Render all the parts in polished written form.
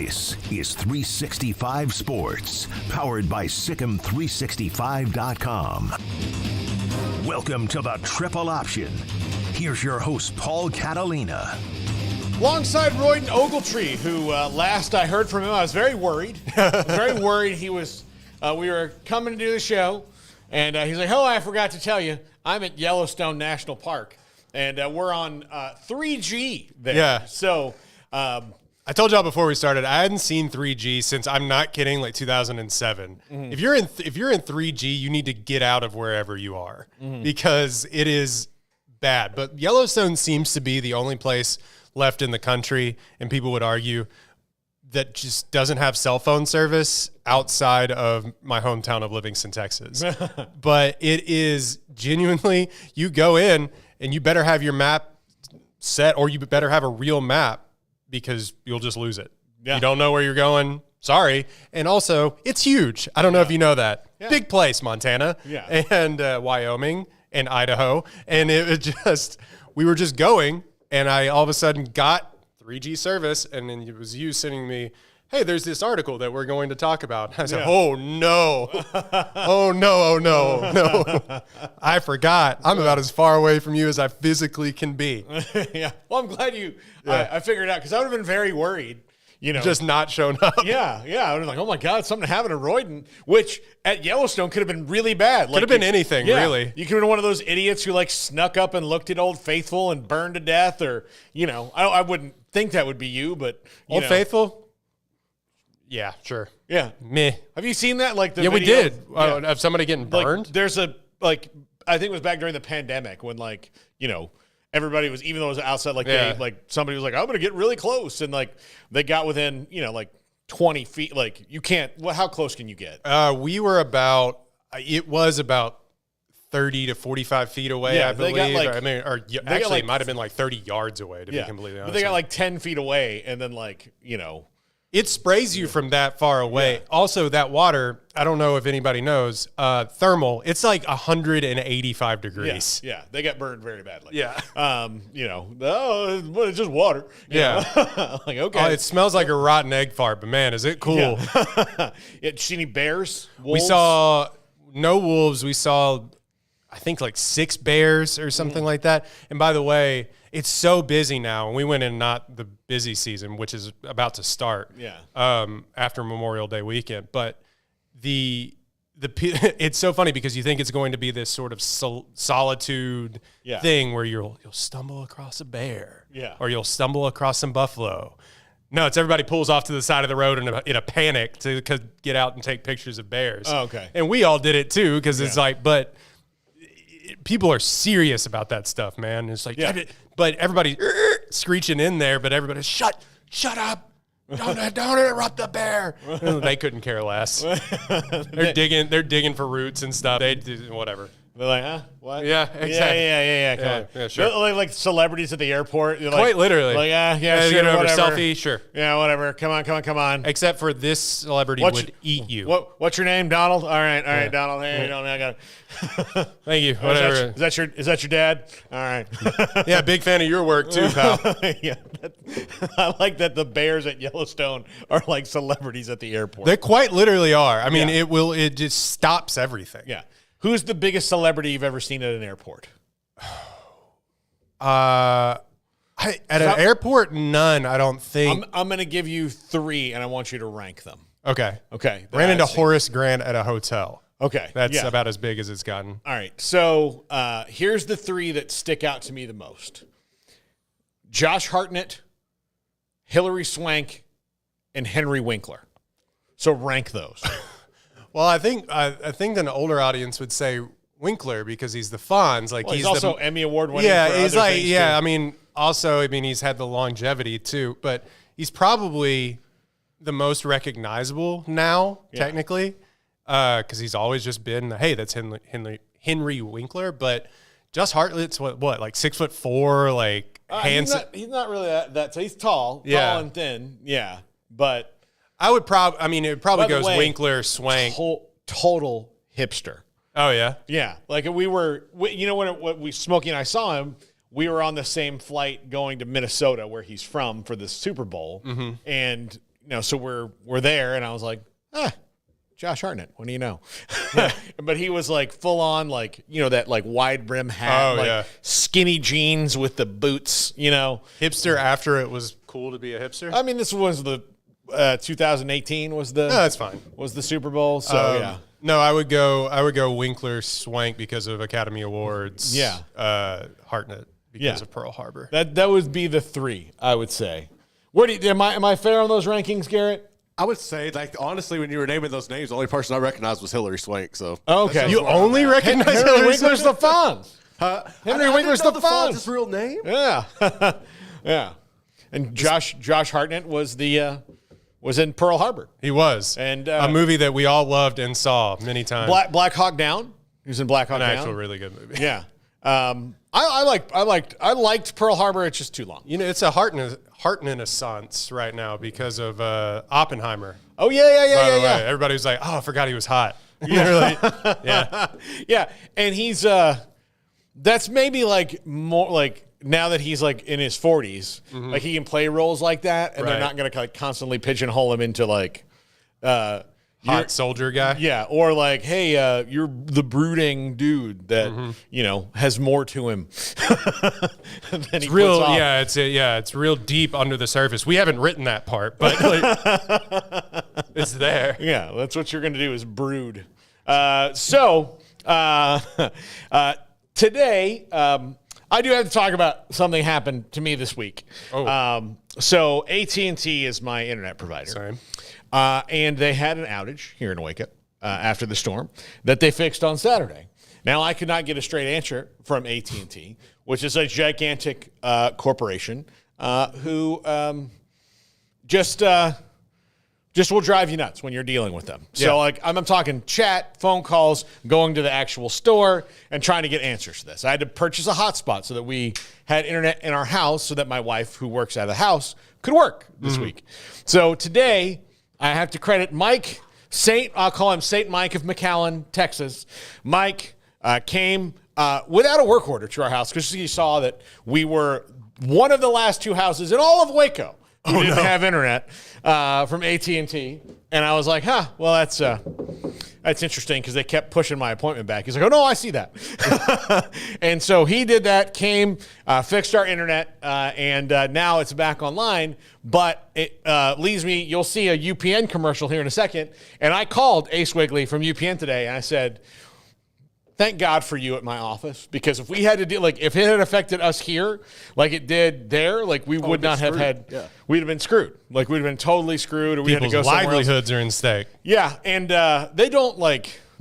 This is 365 Sports, powered by Sikkim365.com. Welcome to the Triple Option. Here's your host, Paul Catalina. Alongside Royden Ogletree, who last I heard from him, I was very worried. He was, we were coming to do the show, and he's like, I forgot to tell you, I'm at Yellowstone National Park, and we're on 3G there. Yeah. So, I told y'all before we started, I hadn't seen 3G since, I'm not kidding, like 2007. Mm-hmm. If you're in 3G, you need to get out of wherever you are because it is bad. But Yellowstone seems to be the only place left in the country, and people would argue, that just doesn't have cell phone service outside of my hometown of Livingston, Texas. But it is genuinely, you go in and you better have your map set, or you better have a real map, because you'll just lose it. Yeah. You don't know where you're going. Sorry. And also, it's huge. I don't know if you know that. Yeah. Big place, Montana, and Wyoming and Idaho. And it was just, we were just going, and I all of a sudden got 3G service, and then it was you sending me, hey, there's this article that we're going to talk about. I said, oh, no. Oh, no. I forgot. I'm about as far away from you as I physically can be. Yeah. Well, I'm glad you I figured it out, because I would have been very worried. Just not showing up. Yeah. I would have been like, oh, my God, something happened to Royden, which at Yellowstone could have been really bad. Could have been anything, really. You could have been one of those idiots who, snuck up and looked at Old Faithful and burned to death, or, I wouldn't think that would be you, but, Old Faithful? Yeah, sure. Yeah. Meh. Have you seen that? The we video did. Of somebody getting burned? There's I think it was back during the pandemic when, everybody was, even though it was outside, somebody was like, I'm going to get really close. And, they got within, 20 feet. You can't, how close can you get? We were it was about 30 to 45 feet away, I believe. Actually, it might have been 30 yards away, to be completely honest. But they got 10 feet away, and then, it sprays you from that far away. Yeah. Also, that water, I don't know if anybody knows, thermal, it's 185 degrees. Yeah. They got burned very badly. Yeah. It's just water. Yeah. Okay. It smells like a rotten egg fart, but man, is it cool. Yeah. Did you see any bears? Wolves? We saw no wolves. We saw, I think, 6 bears or something like that. And by the way, it's so busy now, and we went in not the busy season, which is about to start. Yeah. After Memorial Day weekend, but it's so funny because you think it's going to be this sort of solitude thing where you'll stumble across a bear, or you'll stumble across some buffalo. No, it's everybody pulls off to the side of the road in a panic to get out and take pictures of bears. Oh, okay. And we all did it too, because it's but people are serious about that stuff, man. It's but everybody's screeching in there, but everybody's shut up. Don't interrupt the bear. They couldn't care less. They're digging for roots and stuff. They do whatever. They're like, huh? What? Yeah, exactly. Yeah. Come on. Yeah, sure. Like celebrities at the airport. Quite literally. Sure, get over whatever. Selfie, sure. Yeah, whatever. Come on. Except for this celebrity would eat you. What's your name, Donald? All right, Donald. Hey, Donald, I got it. Thank you. Whatever. Is that your dad? All right. Yeah, big fan of your work too, pal. Yeah. I like that the bears at Yellowstone are like celebrities at the airport. They quite literally are. I mean, it just stops everything. Yeah. Who's the biggest celebrity you've ever seen at an airport? At an airport, none, I don't think. I'm going to give you 3, and I want you to rank them. Okay. Ran into Horace Grant at a hotel. Okay. That's about as big as it's gotten. All right. So here's the 3 that stick out to me the most. Josh Hartnett, Hilary Swank, and Henry Winkler. So rank those. Well, I think an older audience would say Winkler because he's the Fonz. He's also Emmy Award winning. Yeah, for he's other things too. He's had the longevity too, but he's probably the most recognizable now, technically, because he's always just been, hey, that's Henry Winkler. But Josh Hartnett's what 6'4", handsome. He's not really that. So he's tall and thin. Yeah, but. I would it probably goes Winkler, Swank. Total hipster. Oh, yeah? Yeah. When Smokey and I saw him, we were on the same flight going to Minnesota, where he's from, for the Super Bowl. Mm-hmm. And so we're there, and I was like, Josh Hartnett, what do you know? But he was like full on, like, that like wide brim hat, skinny jeans with the boots, Hipster after it was cool to be a hipster. I mean, this was the 2018 was the that's fine. Was the Super Bowl, so yeah. No, I would go Winkler Swank because of Academy Awards. Yeah. Hartnett because of Pearl Harbor. That would be the 3, I would say. Where am I fair on those rankings, Garrett? I would say, like, honestly, when you were naming those names, the only person I recognized was Hillary Swank. So okay, you only recognize Henry Hillary Winkler's the Fonz. Henry Winkler's the Fonz. His real name? Yeah, yeah. And Josh Hartnett was was in Pearl Harbor. He was, and a movie that we all loved and saw many times. Black Hawk Down. He was in Black Hawk Down. An actual really good movie. Yeah. I liked Pearl Harbor. It's just too long. It's a Hartnett-assance right now because of Oppenheimer. Oh yeah. Everybody was like, "Oh, I forgot he was hot." Yeah, yeah. And he's that's maybe like more like now that he's like in his 40s, like he can play roles like that, and they're not going to like constantly pigeonhole him into like hot soldier guy. Yeah, or like, hey, you're the brooding dude that has more to him than he real. puts off. It's real deep under the surface. We haven't written that part, but like, it's there. Yeah, that's what you're going to do is brood. Today, I do have to talk about something happened to me this week. So AT&T is my internet provider. Same. And they had an outage here in Waco after the storm that they fixed on Saturday. Now, I could not get a straight answer from AT&T, which is a gigantic corporation who just will drive you nuts when you're dealing with them. Yeah. So, like, I'm talking chat, phone calls, going to the actual store, and trying to get answers to this. I had to purchase a hotspot so that we had internet in our house so that my wife, who works out of the house, could work this week. So today, I have to credit Mike I'll call him Saint Mike of McAllen, Texas. Mike came without a work order to our house because he saw that we were one of the last 2 houses in all of Waco who didn't have internet from AT&T. And I was like, well, that's interesting because they kept pushing my appointment back. He's like, oh, no, I see that. And so he did that, came, fixed our internet, and now it's back online. But it leaves me, you'll see a UPN commercial here in a second. And I called Ace Wiggly from UPN today, and I said, thank God for you at my office, because if we had to deal, like, if it had affected us here, like it did there, like we would not have had, we'd have been screwed. Like we'd have been totally screwed, or we had to go somewhere else. livelihoods are in stake. Yeah, and they don't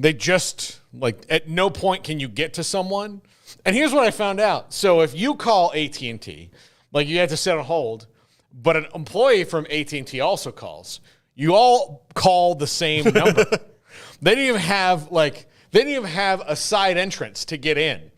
they just at no point can you get to someone. And here's what I found out. So if you call AT&T, like you have to sit on hold, but an employee from AT&T also calls, you all call the same number. They didn't even have a side entrance to get in.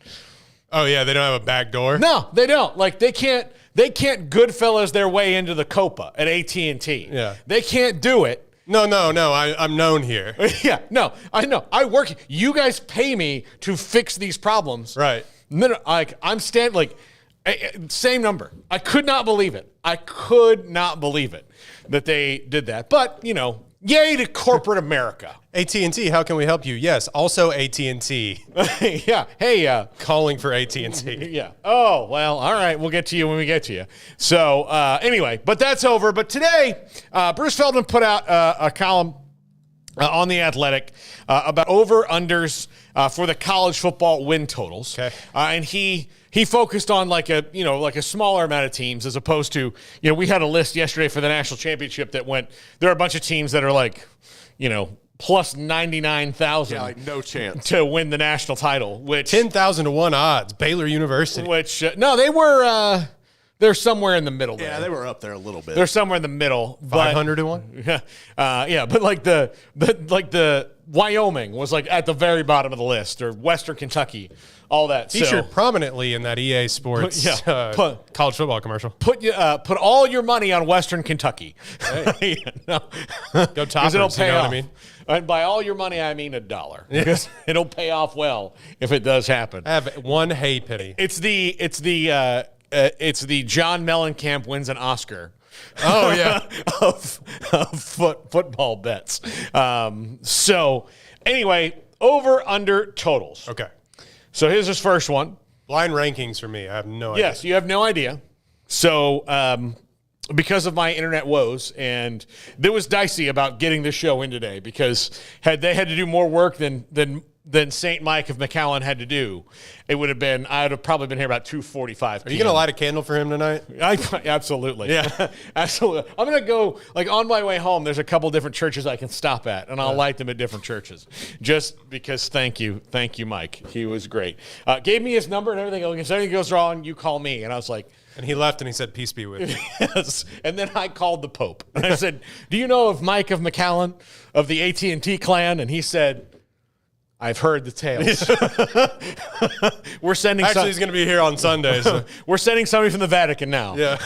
Oh yeah, they don't have a back door. No, they don't. Like they can't Goodfellas their way into the Copa at AT&T. Yeah, they can't do it. No. I'm known here. Yeah, no, I know. I work. You guys pay me to fix these problems. Right. No, I'm same number. I could not believe it. I could not believe it that they did that. But yay to corporate America. AT&T, how can we help you? Yes, also AT&T. Yeah. Hey, calling for AT&T. Yeah. Oh, well, all right. We'll get to you when we get to you. So anyway, but that's over. But today, Bruce Feldman put out a column on The Athletic about over-unders for the college football win totals. Okay. And he focused on like a smaller amount of teams as opposed to, we had a list yesterday for the national championship that there are a bunch of teams that are plus 99,000. Yeah, like no chance to win the national title, which 10,000 to 1 odds, Baylor University. Which no, they were they're somewhere in the middle there. Yeah, they were up there a little bit. They're somewhere in the middle. 500 to 1? Yeah, but like the Wyoming was like at the very bottom of the list, or Western Kentucky, all that. Featured prominently in that EA Sports college football commercial. Put all your money on Western Kentucky. Hey. No. Go Toppers, It'll pay off. What I mean? And by all your money, I mean $1. Because it'll pay off well if it does happen. I have one hay penny. It's the John Mellencamp wins an Oscar Oh, yeah. of football bets. So anyway, over under totals. Okay. So here's his first one. Blind rankings for me. I have no idea. Yes, you have no idea. So because of my internet woes, and it was dicey about getting this show in today because had they had to do more work than St. Mike of McAllen had to do, I would have probably been here about 2:45. Are you going to light a candle for him tonight? Absolutely. Yeah. Absolutely. I'm going to go, on my way home, there's a couple different churches I can stop at, and I'll light them at different churches. Just because, thank you, Mike. He was great. Gave me his number and everything. If anything goes wrong, you call me. And I was like, and he left and he said, peace be with you. yes. And then I called the Pope. And I said, do you know of Mike of McAllen of the AT&T clan? And he said, I've heard the tales. We're sending. Actually, he's going to be here on Sunday. So. We're sending somebody from the Vatican now. Yeah.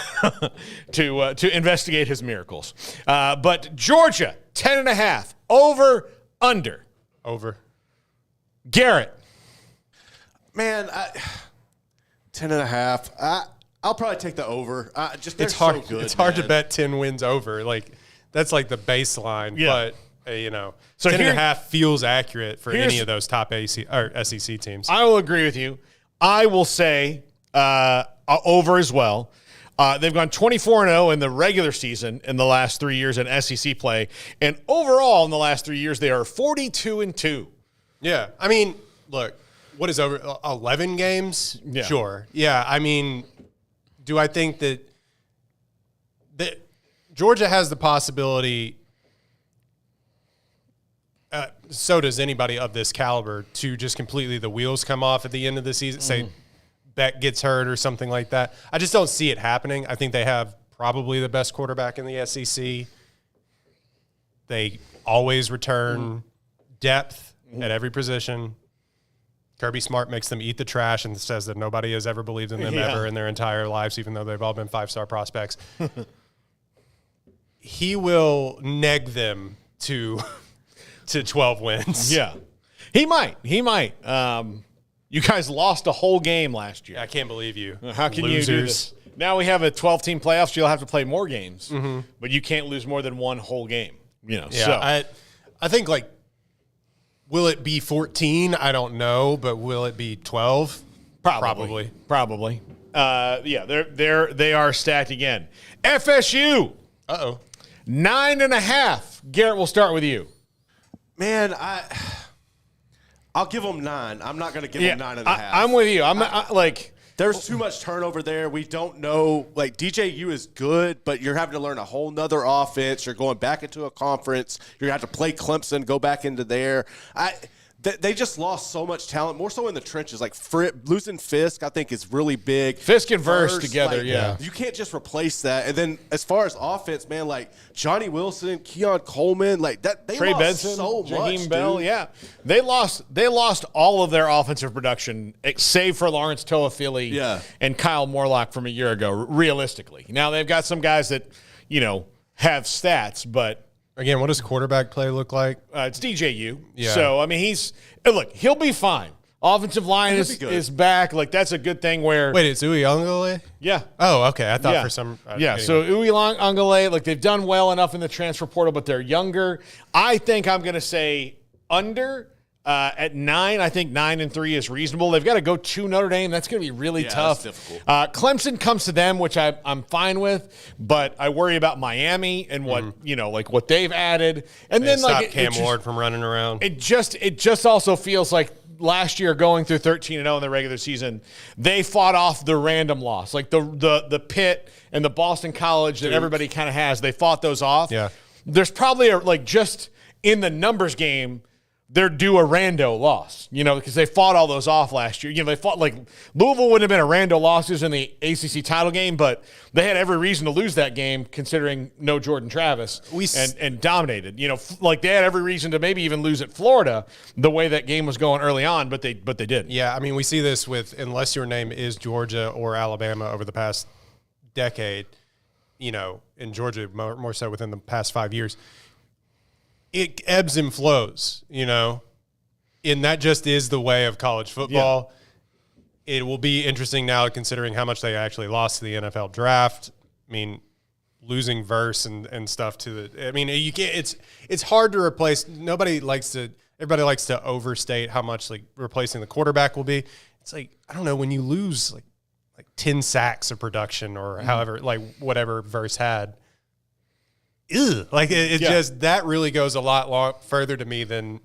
to investigate his miracles. But Georgia 10.5 over under. Over. Garrett. Man, 10.5. I'll probably take the over. It's hard. So good, it's hard to bet 10 wins over. That's like the baseline. Yeah. But so 10.5 feels accurate for any of those top SEC teams. I will agree with you. I will say over as well. They've gone 24-0 in the regular season in the last 3 years in SEC play, and overall in the last 3 years they are 42-2. Yeah, I mean, look, what is over 11 games? Yeah. Sure. Yeah, I mean, do I think that Georgia has the possibility? So does anybody of this caliber to just completely the wheels come off at the end of the season, say Beck gets hurt or something like that. I just don't see it happening. I think they have probably the best quarterback in the SEC. They always return depth at every position. Kirby Smart makes them eat the trash and says that nobody has ever believed in them ever in their entire lives, even though they've all been 5-star prospects. He will neg them to 12 wins. Yeah. He might. You guys lost a whole game last year. I can't believe you. How can Losers. you do this? Now we have a 12-team playoffs. You'll have to play more games, but you can't lose more than one whole game. Yeah, so I think, will it be 14? I don't know, but will it be 12? Probably. Yeah, they are stacked again. FSU. 9.5. Garrett, we'll start with you. Man, I'll give them 9. I'm not going to give them 9.5. I'm with you. There's too much turnover there. We don't know. DJU is good, but you're having to learn a whole nother offense. You're going back into a conference. You're going to have to play Clemson, go back into there. They just lost so much talent, more so in the trenches. Losing Fisk, I think, is really big. Fisk and Verse together, yeah. You can't just replace that. And then as far as offense, man, Johnny Wilson, Keon Coleman, they Trey lost Benson, so much, Jaheim Bell, dude. yeah. They lost all of their offensive production, save for Lawrence Toafili and Kyle Morlock from a year ago, realistically. Now they've got some guys that, have stats, but again, what does quarterback play look like? it's DJU. Yeah. So, I mean, he'll be fine. Offensive line is back. That's a good thing where. Wait, it's Uiagalelei? Yeah. Oh, okay. I thought for some. So Uiagalelei, they've done well enough in the transfer portal, but they're younger. I think I'm going to say under at 9. I think 9-3 is reasonable. They've got to go to Notre Dame. That's going to be really tough. That's difficult. Clemson comes to them, which I'm fine with, but I worry about Miami and what what they've added. And then stop Cam Ward from running around. It just also feels like last year going through 13-0 in the regular season, they fought off the random loss, the Pitt and the Boston College that everybody kind of has. They fought those off. Yeah. There's probably just in the numbers game, they're due a rando loss, because they fought all those off last year. They fought Louisville wouldn't have been a rando losses in the ACC title game, but they had every reason to lose that game considering no Jordan Travis and dominated. They had every reason to maybe even lose at Florida the way that game was going early on, but they didn't. Yeah, I mean, we see this with unless your name is Georgia or Alabama over the past decade, in Georgia more so within the past 5 years. It ebbs and flows, and that just is the way of college football. Yeah. It will be interesting now considering how much they actually lost to the NFL draft. I mean, losing verse and stuff to the. I mean, you can't. It's hard to replace. Everybody likes to overstate how much like replacing the quarterback will be. It's like, I don't know, when you lose like 10 sacks of production or however, like whatever verse had. Like it just, that really goes a lot further to me than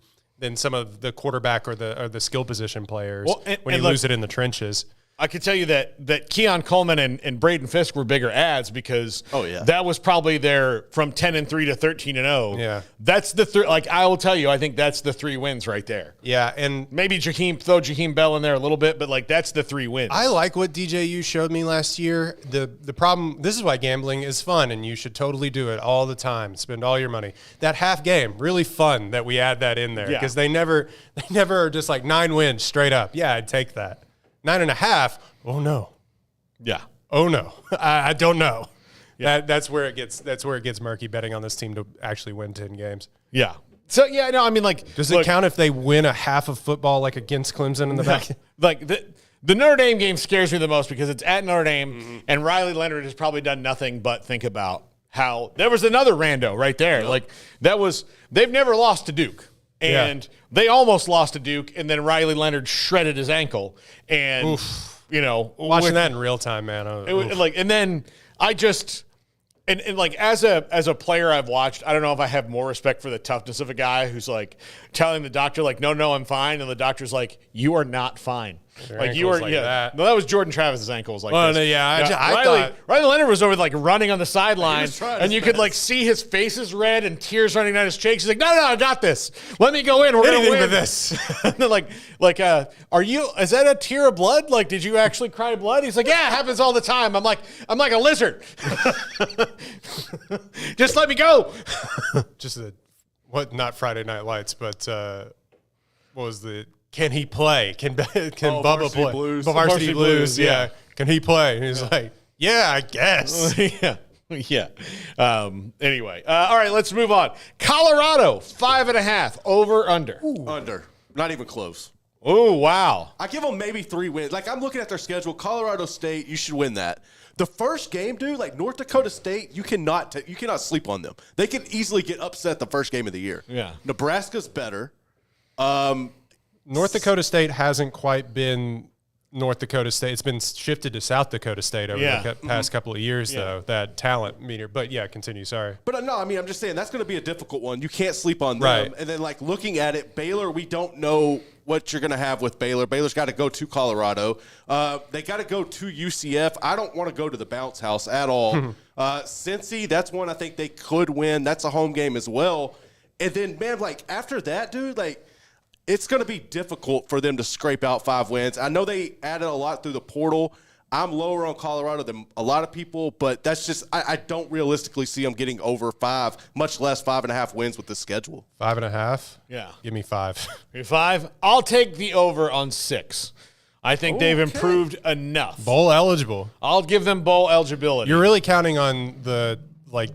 some of the quarterback or the skill position players when you lose it in the trenches. I could tell you that Keon Coleman and Braden Fisk were bigger ads because that was probably their from 10-3 to 13-0. Yeah. That's the like I will tell you, I think that's the 3 wins right there. Yeah, and maybe throw Jakeem Bell in there a little bit, but like that's the 3 wins. I like what DJU showed me last year. The problem, this is why gambling is fun and you should totally do it all the time. Spend all your money. That half game, really fun that we add that in there because they never are just like 9 wins straight up. Yeah, I'd take that. 9.5. Oh no. Yeah. Oh no. I don't know. Yeah. That's where it gets murky betting on this team to actually win 10 games. Yeah. So yeah, no, I mean like, does it count if they win a half of football like against Clemson in the back? Like the Notre Dame game scares me the most because it's at Notre Dame and Riley Leonard has probably done nothing but think about how there was another rando right there. Yep. Like they've never lost to Duke. And they almost lost to Duke, and then Riley Leonard shredded his ankle. And, watching that in real time, man. And then I just – and like as a player I've watched, I don't know if I have more respect for the toughness of a guy who's like telling the doctor, like, no, I'm fine. And the doctor's like, you are not fine. Like you were, that. No, that was Jordan Travis's ankles. Like, I thought Riley Leonard was over like running on the sideline, and you could like see his face is red and tears running down his cheeks. He's like, no, I got this. Let me go in. We're gonna win for this. And they're like, are you? Is that a tear of blood? Like, did you actually cry blood? He's like, yeah, it happens all the time. I'm like a lizard. Just let me go. Not Friday Night Lights, but what was the? Can he play? Can Bubba play? Blues. Varsity Blues, yeah. Can he play? And he's like, yeah, I guess. Yeah. Anyway, all right, let's move on. Colorado, 5.5, over, under. Ooh. Under. Not even close. Oh, wow. I give them maybe 3 wins. Like, I'm looking at their schedule. Colorado State, you should win that. The first game, dude, like North Dakota State, you cannot sleep on them. They can easily get upset the first game of the year. Yeah. Nebraska's better. North Dakota State hasn't quite been North Dakota State. It's been shifted to South Dakota State over the past couple of years, though, that talent meter. But, continue. Sorry. But, no, I mean, I'm just saying that's going to be a difficult one. You can't sleep on them. Right. And then, like, looking at it, Baylor, we don't know what you're going to have with Baylor. Baylor's got to go to Colorado. They got to go to UCF. I don't want to go to the bounce house at all. Cincy, that's one I think they could win. That's a home game as well. And then, man, like, after that, dude, like, it's going to be difficult for them to scrape out 5 wins. I know they added a lot through the portal. I'm lower on Colorado than a lot of people, but that's just I don't realistically see them getting over 5, much less 5.5 wins with this schedule. 5.5? Yeah. Give me 5. Give me 5? I'll take the over on 6. I think they've improved enough. Bowl eligible. I'll give them bowl eligibility. You're really counting on the, like,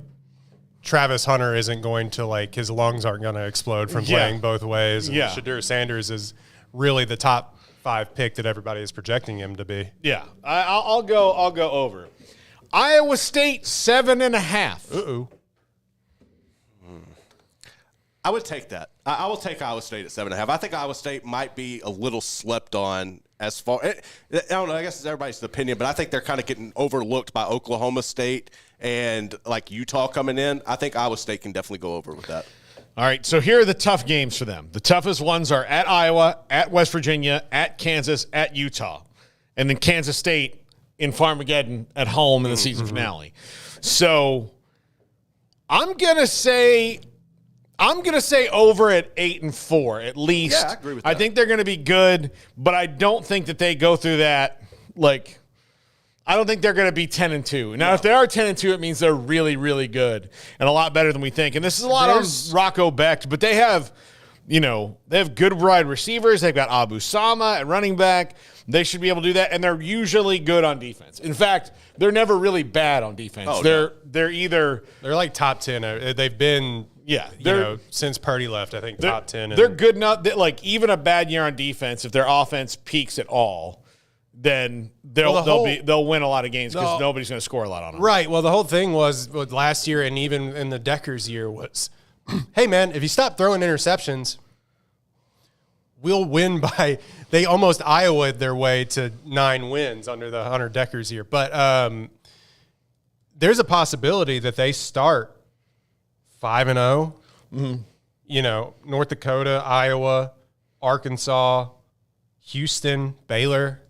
Travis Hunter isn't going to, like, his lungs aren't going to explode from playing both ways. And Shadur Sanders is really the top 5 pick that everybody is projecting him to be. Yeah, I'll go over. Iowa State 7.5. Uh-oh. I would take that. I will take Iowa State at 7.5. I think Iowa State might be a little slept on as far. I don't know. I guess it's everybody's opinion, but I think they're kind of getting overlooked by Oklahoma State and like Utah coming in. I think Iowa State can definitely go over with that. All right, so here are the tough games for them. The toughest ones are at Iowa, at West Virginia, at Kansas, at Utah, and then Kansas State in Farmageddon at home in the season finale. So I'm gonna say over at 8-4 at least. Yeah, I agree with that. I think they're gonna be good, but I don't think that they go through that like. I don't think they're going to be 10-2. Now, if they are 10-2, it means they're really, really good and a lot better than we think. And this is a lot on Rocco Becht, but they have, they have good wide receivers. They've got Abu Sama at running back. They should be able to do that, and they're usually good on defense. In fact, they're never really bad on defense. They're like top 10. They've been since Purdy left. I think top 10. They're good enough that like even a bad year on defense, if their offense peaks at all. then they'll win a lot of games because nobody's going to score a lot on them. Right. Well, the whole thing was with last year and even in the Deckers year was, hey, man, if you stop throwing interceptions, we'll win by – they almost Iowa'd their way to 9 wins under the Hunter Deckers year. But there's a possibility that they start 5-0. You know, North Dakota, Iowa, Arkansas, Houston, Baylor,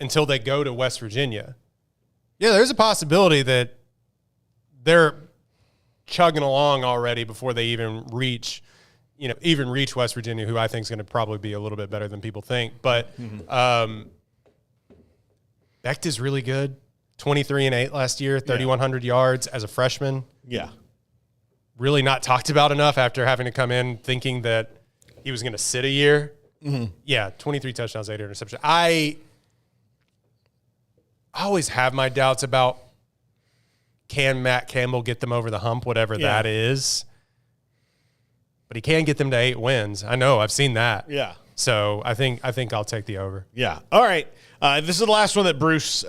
until they go to West Virginia. Yeah, there's a possibility that they're chugging along already before they even reach West Virginia, who I think is going to probably be a little bit better than people think. But Becht is really good. 23-8 last year, 3,100 yards as a freshman. Yeah. Really not talked about enough after having to come in thinking that he was going to sit a year. Yeah, 23 touchdowns, 8 interceptions. I always have my doubts about can Matt Campbell get them over the hump, whatever that is. But he can get them to 8 wins. I know. I've seen that. Yeah. So I think I'll take the over. Yeah. All right. This is the last one that Bruce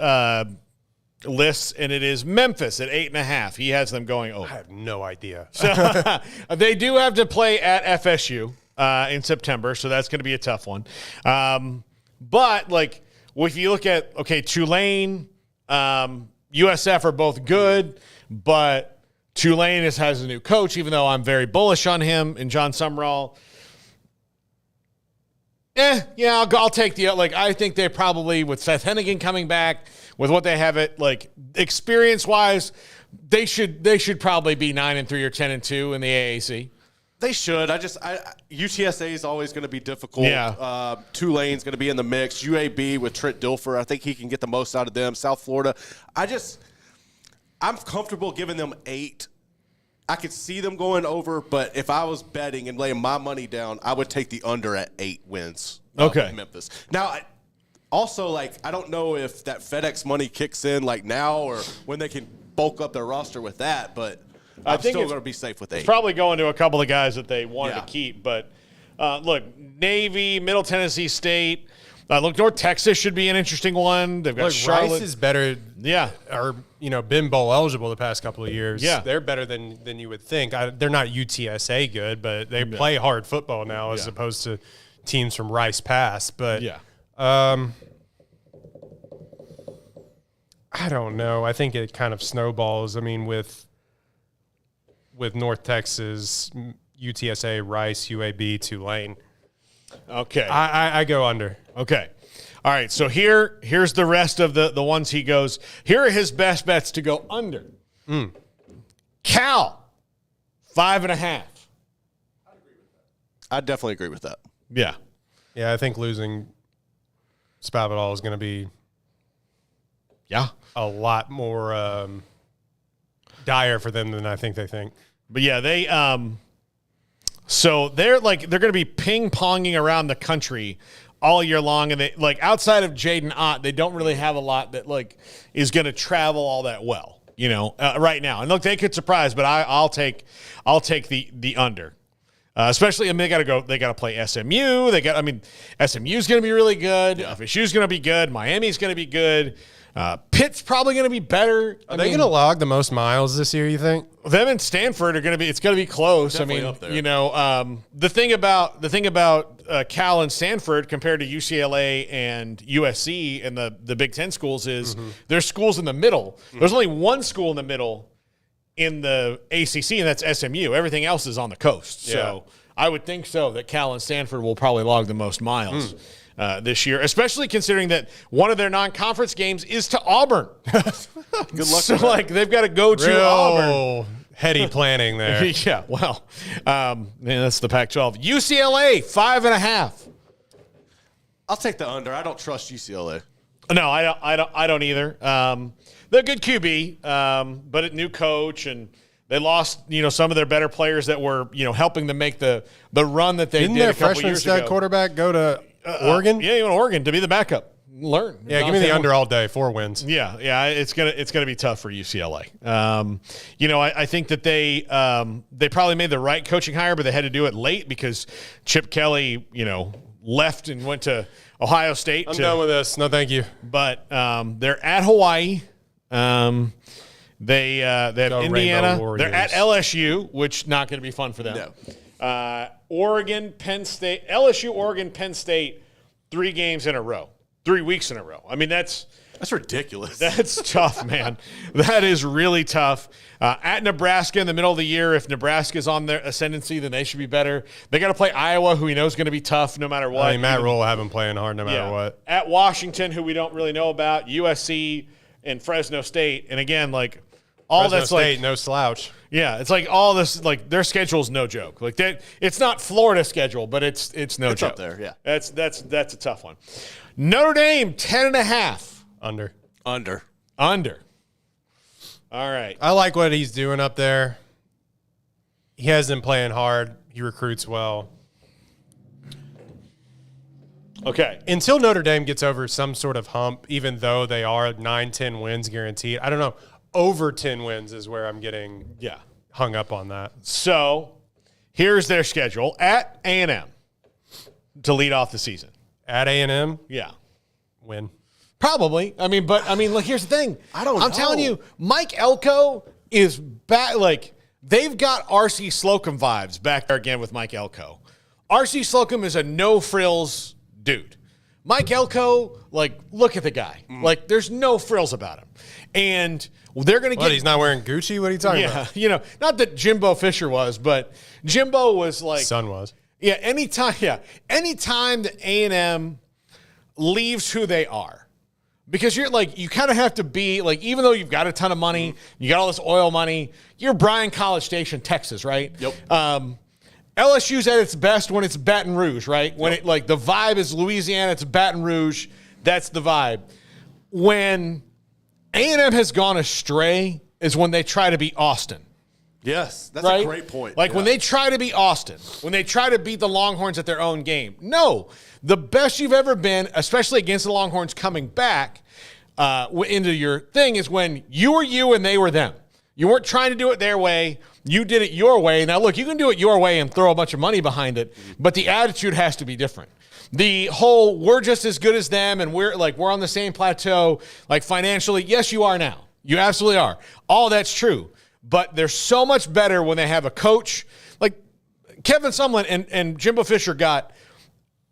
lists, and it is Memphis at 8.5. He has them going over. I have no idea. So they do have to play at FSU in September, so that's going to be a tough one. But like, if you look at Tulane, USF are both good, but Tulane has a new coach, even though I'm very bullish on him and John Sumrall. I'll take the I think they probably, with Seth Hennigan coming back, with what they have at experience wise, they should probably be 9-3 or 10-2 in the AAC. They should. UTSA is always going to be difficult. Yeah. Tulane's going to be in the mix. UAB with Trent Dilfer, I think he can get the most out of them. South Florida, I'm comfortable giving them 8. I could see them going over, but if I was betting and laying my money down, I would take the under at 8 wins. Okay. Memphis. Now, I don't know if that FedEx money kicks in now or when they can bulk up their roster with that, but I'm still going to be safe with 8. It's probably going to a couple of guys that they wanted to keep. But, look, Navy, Middle Tennessee State. North Texas should be an interesting one. They've got Charlotte. Rice is better. Yeah. Or, been bowl eligible the past couple of years. Yeah. They're better than you would think. They're not UTSA good, but they play hard football now as opposed to teams from Rice past. But, I don't know. I think it kind of snowballs. With North Texas, UTSA, Rice, UAB, Tulane. Okay. I go under. Okay. All right. So here's the rest of the ones he goes. Here are his best bets to go under. Cal, 5.5. I definitely agree with that. Yeah. Yeah, I think losing Spavital is going to be a lot more dire for them than I think they think. But yeah, they so they're going to be ping-ponging around the country all year long, and they outside of Jaden Ott, they don't really have a lot that is going to travel all that well, right now. And look, they could surprise, but I'll take the under. Especially, they got to play SMU. SMU's going to be really good. Yeah. FSU's going to be good. Miami's going to be good. Pitt's probably going to be better. Are they going to log the most miles this year, you think? Them and Stanford are going to be. It's going to be close. Definitely up there. The thing about Cal and Stanford compared to UCLA and USC and the Big Ten schools is there's schools in the middle. There's only one school in the middle in the ACC, and that's SMU. Everything else is on the coast. Yeah. So I would think that Cal and Stanford will probably log the most miles. This year, especially considering that one of their non-conference games is to Auburn. Good luck. So, they've got to go to Auburn. Heady planning there. Yeah, well, that's the Pac-12. UCLA, 5.5. I'll take the under. I don't trust UCLA. No, I don't either. They're a good QB, but a new coach, and they lost, some of their better players that were, helping them make the run that they Didn't did their a couple freshman years stud ago. quarterback go to Oregon? Yeah, he went to Oregon to be the backup. Learn. Yeah, give me the under all day. 4 wins. Yeah, it's gonna be tough for UCLA. I think that they probably made the right coaching hire, but they had to do it late because Chip Kelly, left and went to Ohio State. I'm done with this. No, thank you. But they're at Hawaii. They have Indiana. They're at LSU, which not going to be fun for them. No. Oregon, Penn State. LSU, Oregon, Penn State, 3 games in a row. 3 weeks in a row. I mean, that's ridiculous. That's tough, man. That is really tough. At Nebraska in the middle of the year, if Nebraska's on their ascendancy, then they should be better. They got to play Iowa, who we know is going to be tough no matter what. I mean, Matt Rule will have them playing hard no matter what. At Washington, who we don't really know about, USC and Fresno State. And again, like all Fresno that's State, like no slouch. Yeah, it's like all this, like their schedule's no joke. Like that, it's not Florida's schedule, but it's no joke. Up there, yeah. That's a tough one. Notre Dame 10.5. Under. All right. I like what he's doing up there. He has them playing hard. He recruits well. Okay. Until Notre Dame gets over some sort of hump, even though they are 9-10 wins guaranteed. I don't know. Over 10 wins is where I'm getting hung up on that. So here's their schedule. At A&M to lead off the season. At A&M? Yeah. Win. Probably. I mean, look, here's the thing. I'm telling you, Mike Elko is back. Like, they've got R.C. Slocum vibes back there again with Mike Elko. R.C. Slocum is a no-frills dude. Mike Elko, like, look at the guy. Like, there's no frills about him. And they're going to get. He's not wearing Gucci? What are you talking about? You know, not that Jimbo Fisher was, but Jimbo was like. Son was. Yeah, anytime that A&M leaves who they are. Because you're like, you kind of have to be like, even though you've got a ton of money, you got all this oil money, you're Bryan College Station, Texas, right? Yep. LSU's at its best when it's Baton Rouge, right? When it like the vibe is Louisiana, it's Baton Rouge. That's the vibe. When A&M has gone astray is when they try to be Austin. Yes, that's right? a great point. Like when they try to be Austin, when they try to beat the Longhorns at their own game. No, the best you've ever been, especially against the Longhorns coming back into your thing, is when you were you and they were them. You weren't trying to do it their way. You did it your way. Now, look, you can do it your way and throw a bunch of money behind it, but the attitude has to be different. The whole we're just as good as them and we're on the same plateau, like financially, yes, you are now. You absolutely are. All that's true. But they're so much better when they have a coach. Like Kevin Sumlin and Jimbo Fisher got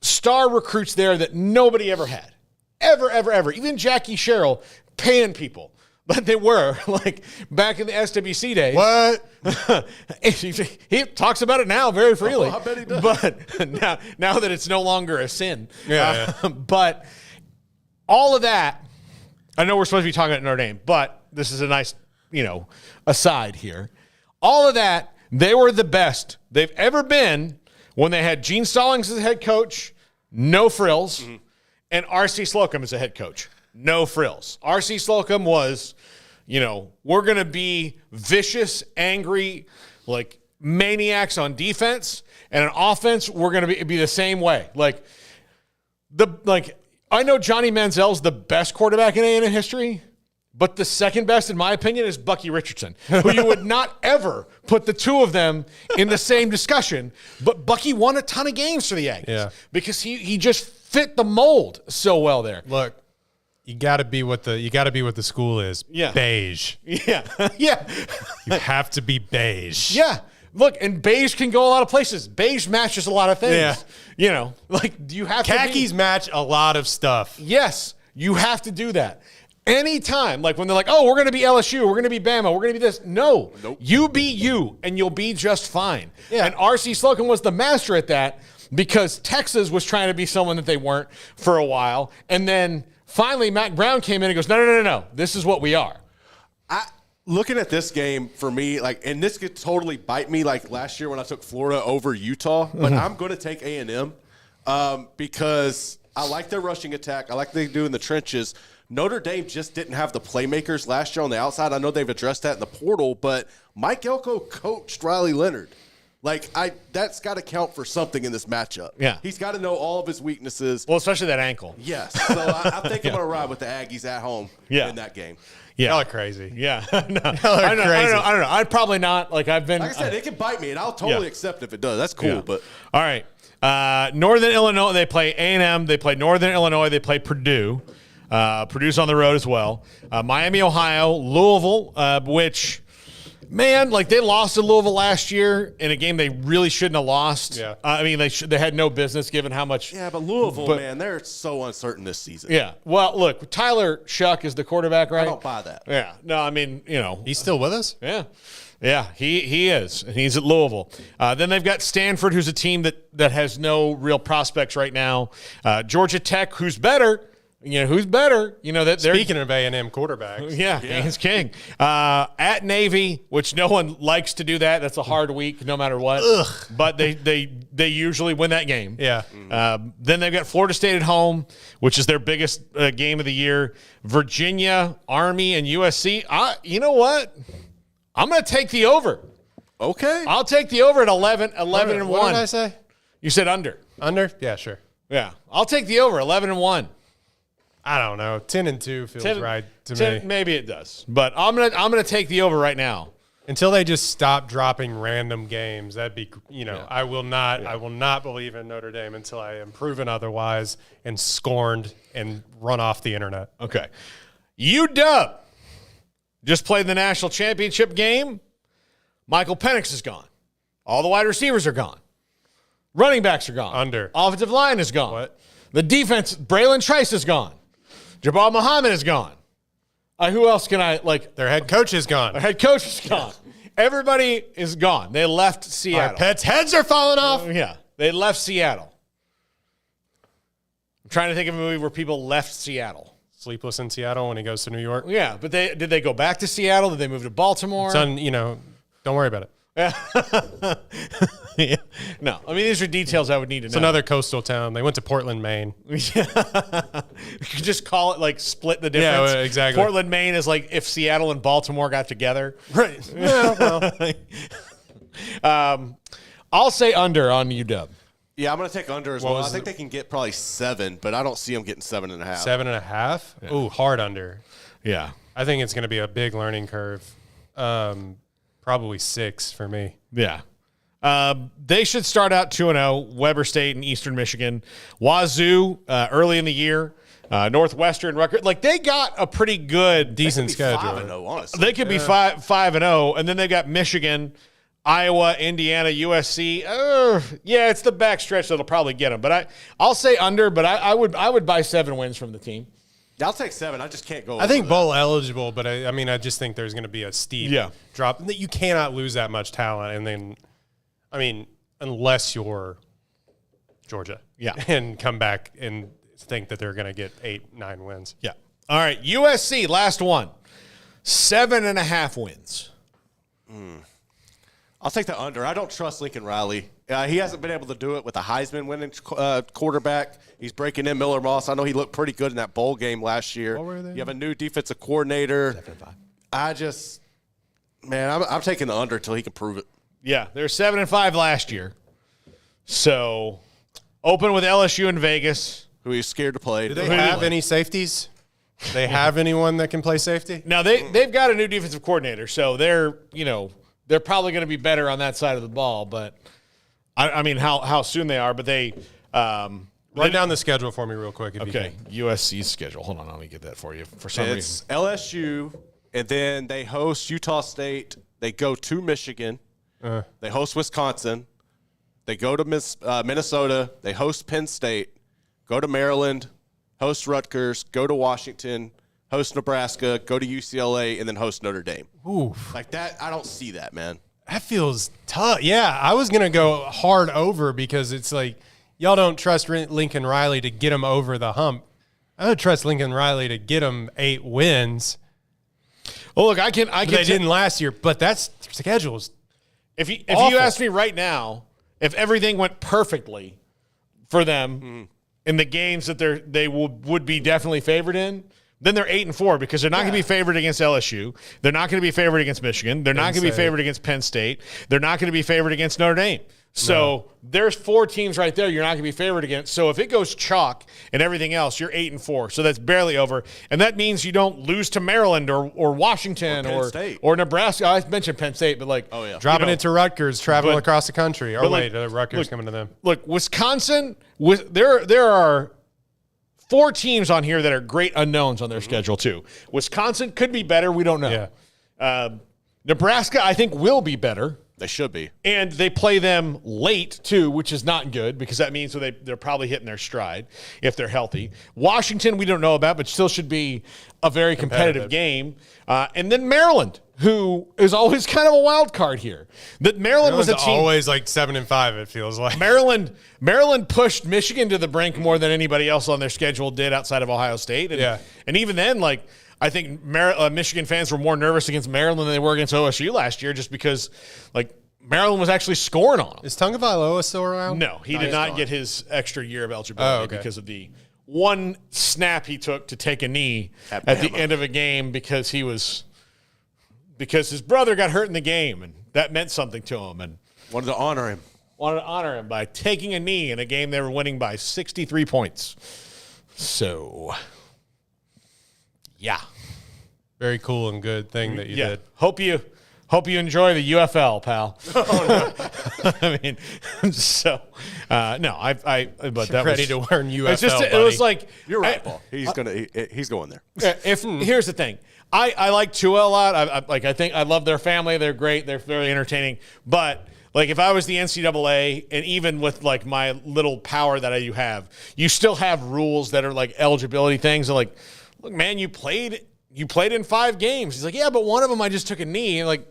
star recruits there that nobody ever had. Ever. Even Jackie Sherrill paying people. But they were, like, back in the SWC days. What? He talks about it now very freely. Oh, I bet he does. But now that it's no longer a sin. Yeah. But all of that, I know we're supposed to be talking about Notre Dame, but this is a nice, aside here. All of that, they were the best they've ever been when they had Gene Stallings as the head coach, no frills, and R.C. Slocum as a head coach. No frills. R.C. Slocum was, we're going to be vicious, angry, like maniacs on defense, and on offense, we're going to be the same way. I know Johnny Manziel's the best quarterback in A&M history, but the second best, in my opinion, is Bucky Richardson, who you would not ever put the two of them in the same discussion. But Bucky won a ton of games for the Aggies because he just fit the mold so well there. Look. You got to be what the school is. Yeah. Beige. Yeah. You have to be beige. Yeah. Look, and beige can go a lot of places. Beige matches a lot of things. Yeah. You have Khakis match a lot of stuff. Yes, you have to do that. Anytime, like when they're like, oh, we're going to be LSU, we're going to be Bama, we're going to be this. No. Nope. You be you, and you'll be just fine. Yeah. And R.C. Slocum was the master at that because Texas was trying to be someone that they weren't for a while. And then finally, Mac Brown came in and goes, no. This is what we are. Looking at this game for me, and this could totally bite me like last year when I took Florida over Utah, but I'm going to take A&M because I like their rushing attack. I like what they do in the trenches. Notre Dame just didn't have the playmakers last year on the outside. I know they've addressed that in the portal, but Mike Elko coached Riley Leonard. That's got to count for something in this matchup. Yeah. He's got to know all of his weaknesses. Well, especially that ankle. Yes. So I think I'm going to ride with the Aggies at home in that game. Yeah. Y'all are crazy. Yeah. No. I don't know. I'd probably not. Like I said, it can bite me, and I'll totally accept if it does. That's cool. Yeah. But all right. Northern Illinois, they play A&M. They play Northern Illinois. They play Purdue. Purdue's on the road as well. Miami, Ohio, Louisville, which, man, like they lost to Louisville last year in a game they really shouldn't have lost. Yeah. I mean, they had no business given how much. Yeah, but Louisville, man, they're so uncertain this season. Yeah. Well, look, Tyler Shuck is the quarterback, right? I don't buy that. Yeah. No, I mean, He's still with us? Yeah. Yeah, he is. He's at Louisville. Then they've got Stanford, who's a team that has no real prospects right now. Georgia Tech, who's better. Who's better? That they're Speaking of A&M quarterbacks. Yeah, he's king. At Navy, which no one likes to do that. That's a hard week, no matter what. Ugh. But they usually win that game. Yeah. Then they've got Florida State at home, which is their biggest game of the year. Virginia, Army, and USC. You know what? I'm going to take the over. Okay. I'll take the over at 11 and 1. What did I say? You said under. Under? Yeah, sure. Yeah. I'll take the over, 11 and 1. I don't know. 10-2 feels right to me. Maybe it does. But I'm gonna take the over right now. Until they just stop dropping random games, that'd be I will not believe in Notre Dame until I am proven otherwise and scorned and run off the internet. Okay. UW just played the national championship game. Michael Penix is gone. All the wide receivers are gone. Running backs are gone. Under. Offensive line is gone. What? The defense, Braylon Trice is gone. Jabal Muhammad is gone. Who else can I like? Their head coach is gone. Their head coach is gone. Everybody is gone. They left Seattle. Our pets' heads are falling off. Yeah, they left Seattle. I'm trying to think of a movie where people left Seattle. Sleepless in Seattle when he goes to New York. Yeah, but did they go back to Seattle? Did they move to Baltimore? Son, don't worry about it. Yeah. No, I mean, these are details I would need to know. It's another coastal town. They went to Portland, Maine. You could just call it like split the difference. Yeah, exactly. Portland, Maine is like if Seattle and Baltimore got together. Right. Yeah, well. I'll say under on UW. Yeah, I'm going to take under as well. I think they can get probably 7, but I don't see them getting 7.5. 7.5? Yeah. Ooh, hard under. Yeah. I think it's going to be a big learning curve. Probably 6 for me. Yeah. They should start out 2-0, Weber State and Eastern Michigan. Wazoo, early in the year. Northwestern record. Like, they got a pretty good, decent schedule. 5-0, honestly. They could be 5-0, and then they got Michigan, Iowa, Indiana, USC. Yeah, it's the back stretch that'll probably get them. But I'll say under, but I would buy 7 wins from the team. I'll take 7. I just can't go. I think bowl eligible, but I just think there's going to be a steep drop. You cannot lose that much talent, and then, unless you're Georgia, and come back and think that they're going to get 8-9 wins. Yeah. All right, USC, last one, 7.5 wins. I'll take the under. I don't trust Lincoln Riley. He hasn't been able to do it with a Heisman winning quarterback. He's breaking in Miller Moss. I know he looked pretty good in that bowl game last year. What were they? You have a new defensive coordinator. 7-5. I'm taking the under until he can prove it. Yeah, they're 7-5 last year. So, open with LSU in Vegas. Who he's scared to play. Do they have any safeties? They have anyone that can play safety? Now, they've got a new defensive coordinator, so they're probably going to be better on that side of the ball, but I mean how soon they are, but they write down the schedule for me real quick if you can. USC's schedule. Hold on, let me get that for you. For some reason. It's LSU, and then they host Utah State. They go to Michigan. They host Wisconsin. They go to Minnesota. They host Penn State. Go to Maryland. Host Rutgers. Go to Washington. Host Nebraska. Go to UCLA, and then host Notre Dame. Oof. Like that, I don't see that, man. That feels tough. Yeah, I was going to go hard over because it's like y'all don't trust Lincoln Riley to get him over the hump. I don't trust Lincoln Riley to get him 8 wins. Well, look, I can. They didn't last year, but that's schedules. If you ask me right now, if everything went perfectly for them in the games that they would be definitely favored in, then they're 8-4 because they're not going to be favored against LSU. They're not going to be favored against Michigan. They're not going to be favored against Penn State. They're not going to be favored against Notre Dame. So there's 4 teams right there you're not going to be favored against. So if it goes chalk and everything else, you're 8-4. So that's barely over. And that means you don't lose to Maryland or Washington or Nebraska. I mentioned Penn State, but dropping into Rutgers, traveling across the country. Or Rutgers coming to them. Look, Wisconsin, there are 4 teams on here that are great unknowns on their schedule too. Wisconsin could be better. We don't know. Yeah. Nebraska, I think, will be better. They should be. And they play them late, too, which is not good because that means they're probably hitting their stride if they're healthy. Washington, we don't know about, but still should be a very competitive game. And then Maryland, who is always kind of a wild card here. That Maryland was a team. Always like 7-5, it feels like. Maryland pushed Michigan to the brink more than anybody else on their schedule did outside of Ohio State. And even then, I think Michigan fans were more nervous against Maryland than they were against OSU last year just because, Maryland was actually scoring on them. Is Tagovailoa still around? No, he did not get his extra year of eligibility because of the one snap he took to take a knee at the end of a game because his brother got hurt in the game, and that meant something to him. And wanted to honor him by taking a knee in a game they were winning by 63 points. So... yeah. Very cool and good thing that you did. Hope you enjoy the UFL, pal. Oh, no. I mean, so, no, but that ready to learn UFL, it was like. You're right, Paul. He's going there. Here's the thing. I like Tua a lot. I think I love their family. They're great. They're very entertaining. But if I was the NCAA, and even with my little power that I do have, you still have rules that are eligibility things. Look, man, you played in 5 games. He's like, yeah, but one of them I just took a knee. And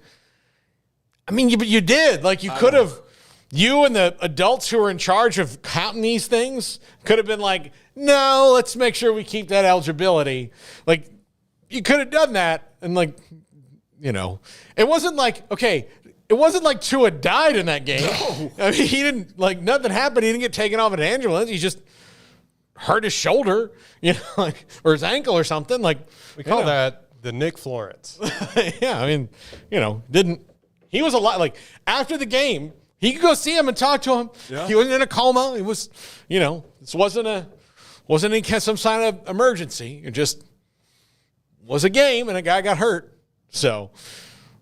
you did. You could have. You and the adults who are in charge of counting these things could have been like, no, let's make sure we keep that eligibility. You could have done that, and it wasn't it wasn't like Tua died in that game. No. I mean, he didn't nothing happened. He didn't get taken off an ambulance. He just hurt his shoulder, or his ankle or something. We call that the Nick Florence. Yeah, I mean, he was a lot. After the game, he could go see him and talk to him. Yeah. He wasn't in a coma. It was, this wasn't some sign of emergency. It just was a game, and a guy got hurt. So,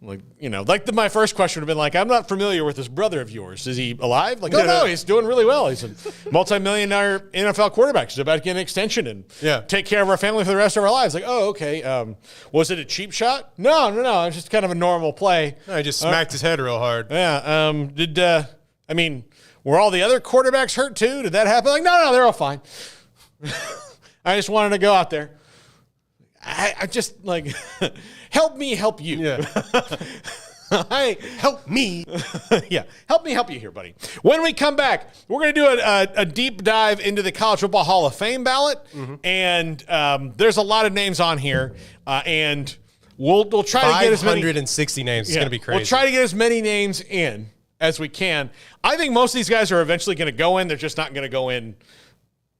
my first question would have been I'm not familiar with this brother of yours. Is he alive? Oh, no, he's doing really well. He's a multi-million-dollar NFL quarterback. He's about to get an extension and take care of our family for the rest of our lives. Oh, okay. Was it a cheap shot? No. It was just kind of a normal play. No, he just smacked his head real hard. Yeah. Were all the other quarterbacks hurt too? Did that happen? No, they're all fine. I just wanted to go out there. I just help me help you. Yeah. Help me. Yeah. Help me help you here, buddy. When we come back, we're going to do a deep dive into the College Football Hall of Fame ballot. Mm-hmm. And there's a lot of names on here. And we'll try to get as many. 560 names. It's going to be crazy. We'll try to get as many names in as we can. I think most of these guys are eventually going to go in. They're just not going to go in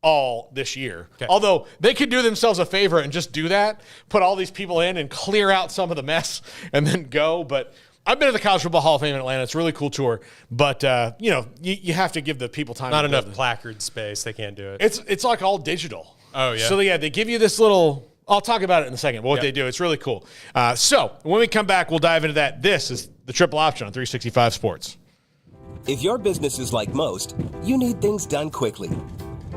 all this year. Okay. Although they could do themselves a favor and just do that, put all these people in and clear out some of the mess and then go. But I've been to the College Football Hall of Fame in Atlanta. It's a really cool tour. But, you have to give the people time. Not enough placard space. They can't do it. It's all digital. Oh, yeah. So, they give you this little – I'll talk about it in a second, but what they do, it's really cool. So when we come back, we'll dive into that. This is the Triple Option on 365 Sports. If your business is like most, you need things done quickly.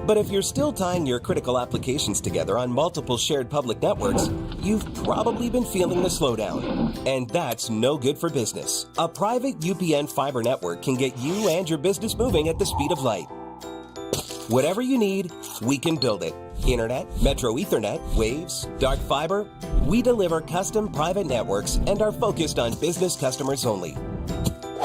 But if you're still tying your critical applications together on multiple shared public networks, you've probably been feeling the slowdown. And that's no good for business. A private UPN fiber network can get you and your business moving at the speed of light. Whatever you need, we can build it. Internet, Metro Ethernet, Waves, dark fiber. We deliver custom private networks and are focused on business customers only.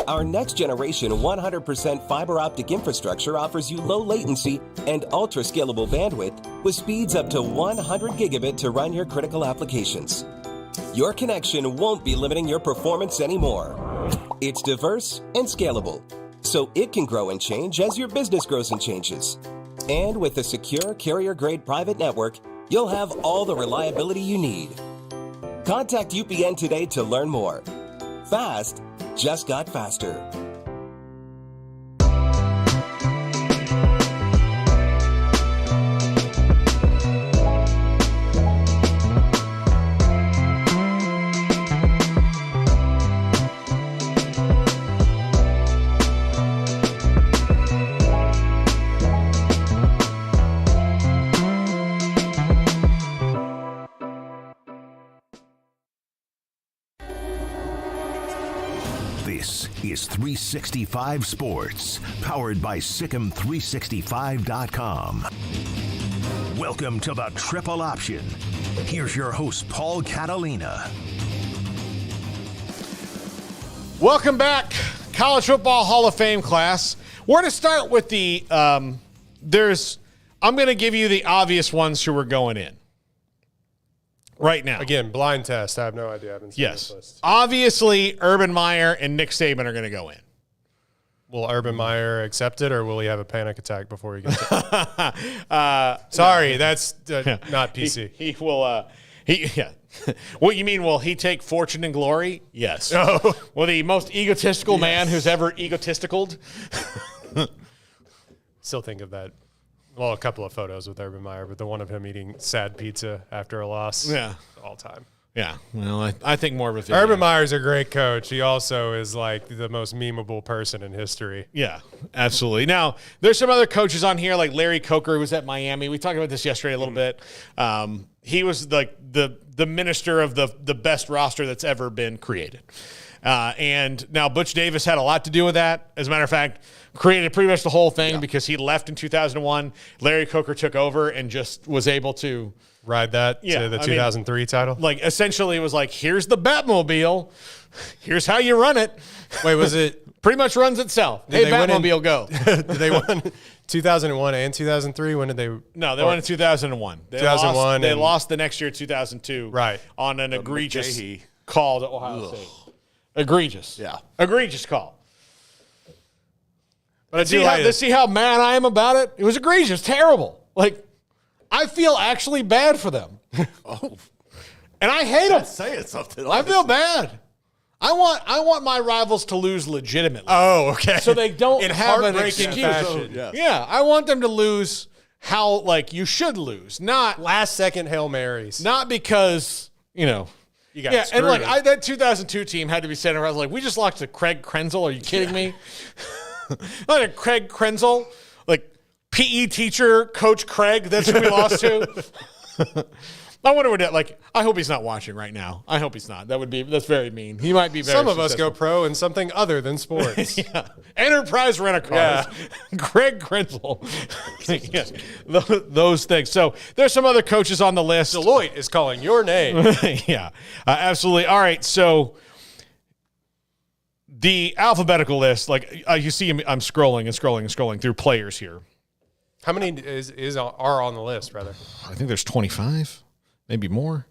Our next generation 100% fiber optic infrastructure offers you low latency and ultra scalable bandwidth with speeds up to 100 gigabit to run your critical applications. Your connection won't be limiting your performance anymore. It's diverse and scalable, so it can grow and change as your business grows and changes. And with a secure carrier-grade private network, you'll have all the reliability you need. Contact UPN today to learn more. Fast just got faster. This is 365 Sports, powered by Sikkim365.com. Welcome to the Triple Option. Here's your host, Paul Catalina. Welcome back, College Football Hall of Fame class. We're going to start with the, I'm going to give you the obvious ones who are going in right now. Again, blind test. I have no idea. I haven't seen this list. Obviously, Urban Meyer and Nick Saban are going to go in. Will Urban Meyer accept it, or will he have a panic attack before he gets it? Sorry, that's not PC. He will. What you mean? Will he take fortune and glory? Yes. Oh. Well, the most egotistical man who's ever egotisticaled. Still think of that. Well, a couple of photos with Urban Meyer, but the one of him eating sad pizza after a loss. Yeah. All time. Yeah. Well, I think more of a video. Urban Meyer's a great coach. He also is like the most memeable person in history. Yeah, absolutely. Now, there's some other coaches on here, like Larry Coker, who was at Miami. We talked about this yesterday a little bit. He was like the minister of the best roster that's ever been created. And now Butch Davis had a lot to do with that. As a matter of fact, created pretty much the whole thing because he left in 2001. Larry Coker took over and just was able to ride that to the 2003 title. Like, essentially, it was like, here's the Batmobile. Here's how you run it. Wait, was it? Pretty much runs itself. Hey, Batmobile, go. Did they win 2001 and 2003? When did they? No, they won in 2001. 2001. They lost the next year, 2002. Right. On an egregious call to Ohio State. Egregious. Yeah. Egregious call. But I do see how mad I am about it? It was egregious. Terrible. Like, I feel actually bad for them. Oh. And I hate them. Saying something. I feel bad. I want my rivals to lose legitimately. Oh, okay. So they don't in have an heartbreaking excuse. fashion. Yeah, I want them to lose how, like, you should lose. Not Last second Hail Marys. not because, you know. You got Yeah, and screwed. like that 2002 team had to be sent around. I was like, we just lost to Craig Krenzel. Are you kidding me? Like Craig Krenzel, like PE teacher, Coach Craig. That's who we lost to. I wonder what that, like, I hope he's not watching right now. I hope he's not. That's very mean. He might be very Some of us go successful. pro in something other than sports. Yeah. Enterprise Rent-A-Cars. Yeah. Craig Krenzel. Yeah. Those things. So there's some other coaches on the list. Deloitte is calling your name. Yeah, absolutely. All right, so the alphabetical list, like you see, I'm scrolling through players here. How many are on the list, rather? I think there's 25, maybe more.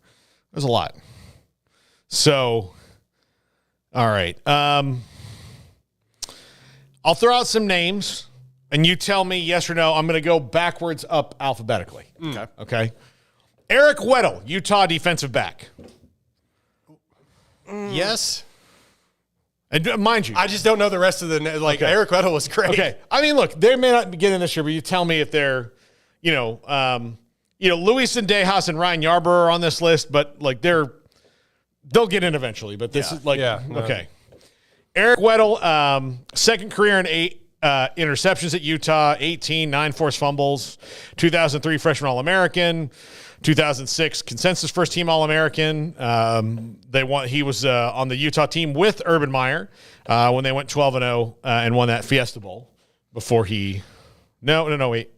There's a lot. So, all right. I'll throw out some names, and you tell me yes or no. I'm going to go backwards up alphabetically. Okay. Eric Weddle, Utah defensive back. Yes. And mind you, I just don't know the rest of the Okay. Eric Weddle was great. okay. I mean, look, they may not be getting this year, but you tell me if they're, Luis and Dejas and Ryan Yarbrough are on this list, but like they'll get in eventually. But this is like, okay. Eric Weddle, second career in 8 interceptions at Utah, 9 forced fumbles, 2003 freshman All-American, 2006 consensus first team All-American. He was on the Utah team with Urban Meyer when they went 12-0 and won that Fiesta Bowl before he. No, wait.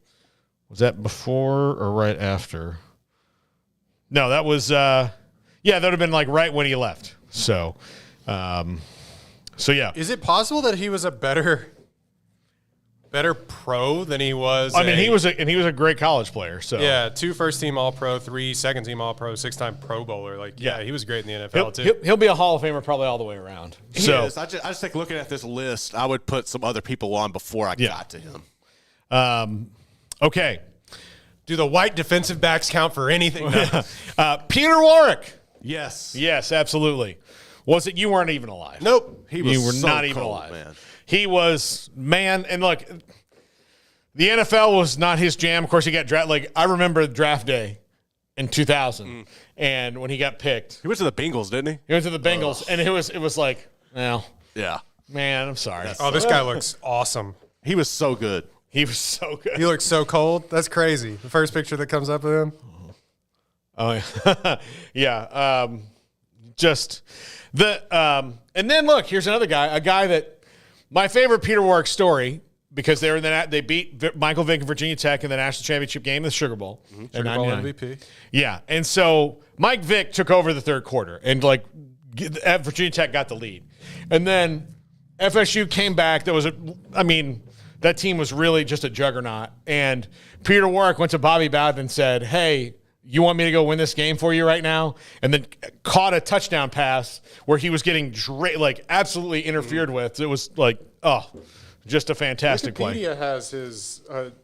Was that before or right after? No, that was. That would have been like right when he left. So yeah. Is it possible that he was a better pro than he was? I mean, he was a great college player. So yeah, 2 first-team All-Pro, 3 second-team All-Pro, 6-time Pro Bowler. Like, yeah, he was great in the NFL too. He'll be a Hall of Famer probably all the way around. He is. I just think looking at this list, I would put some other people on before I got to him. Okay. Do the white defensive backs count for anything? No. Peter Warwick. Yes. Yes, absolutely. Was it? You weren't even alive. Nope. He was You were so not even cold, alive. man. He was, man, and look, the NFL was not his jam. Of course, he got drafted. Like, I remember draft day in 2000, and when he got picked. He went to the Bengals, didn't he? He went to the Bengals, and it was like, well, Yeah. man, I'm sorry. Oh, this guy looks awesome. He was so good. He was so good. He looks so cold. That's crazy. The first picture that comes up of him. Oh, yeah. Yeah. Just the and then look, here's another guy, a guy that my favorite Peter Warwick story, because they beat Michael Vick and Virginia Tech in the national championship game, the Sugar Bowl. Sugar Bowl MVP. Yeah. And so Mike Vick took over the third quarter and Virginia Tech got the lead. And then FSU came back. That team was really just a juggernaut. And Peter Warwick went to Bobby Bowden and said, hey, you want me to go win this game for you right now? And then caught a touchdown pass where he was getting absolutely interfered with. It was just a fantastic play. Wikipedia has his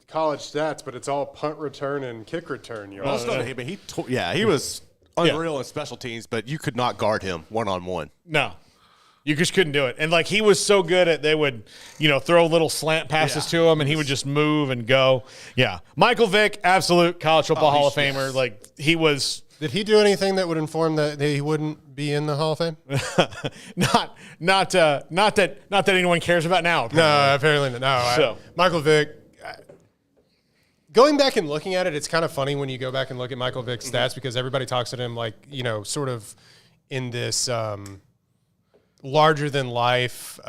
college stats, but it's all punt return and kick return. He was unreal in special teams, but you could not guard him one-on-one. No. You just couldn't do it. And, he was so good at they would, throw little slant passes to him, and he would just move and go. Yeah. Michael Vick, absolute college football Hall of Famer. He was – Did he do anything that would inform that he wouldn't be in the Hall of Fame? not that anyone cares about now. Apparently. No, apparently not. No. Michael Vick – going back and looking at it, it's kind of funny when you go back and look at Michael Vick's stats because everybody talks at him sort of in this larger-than-life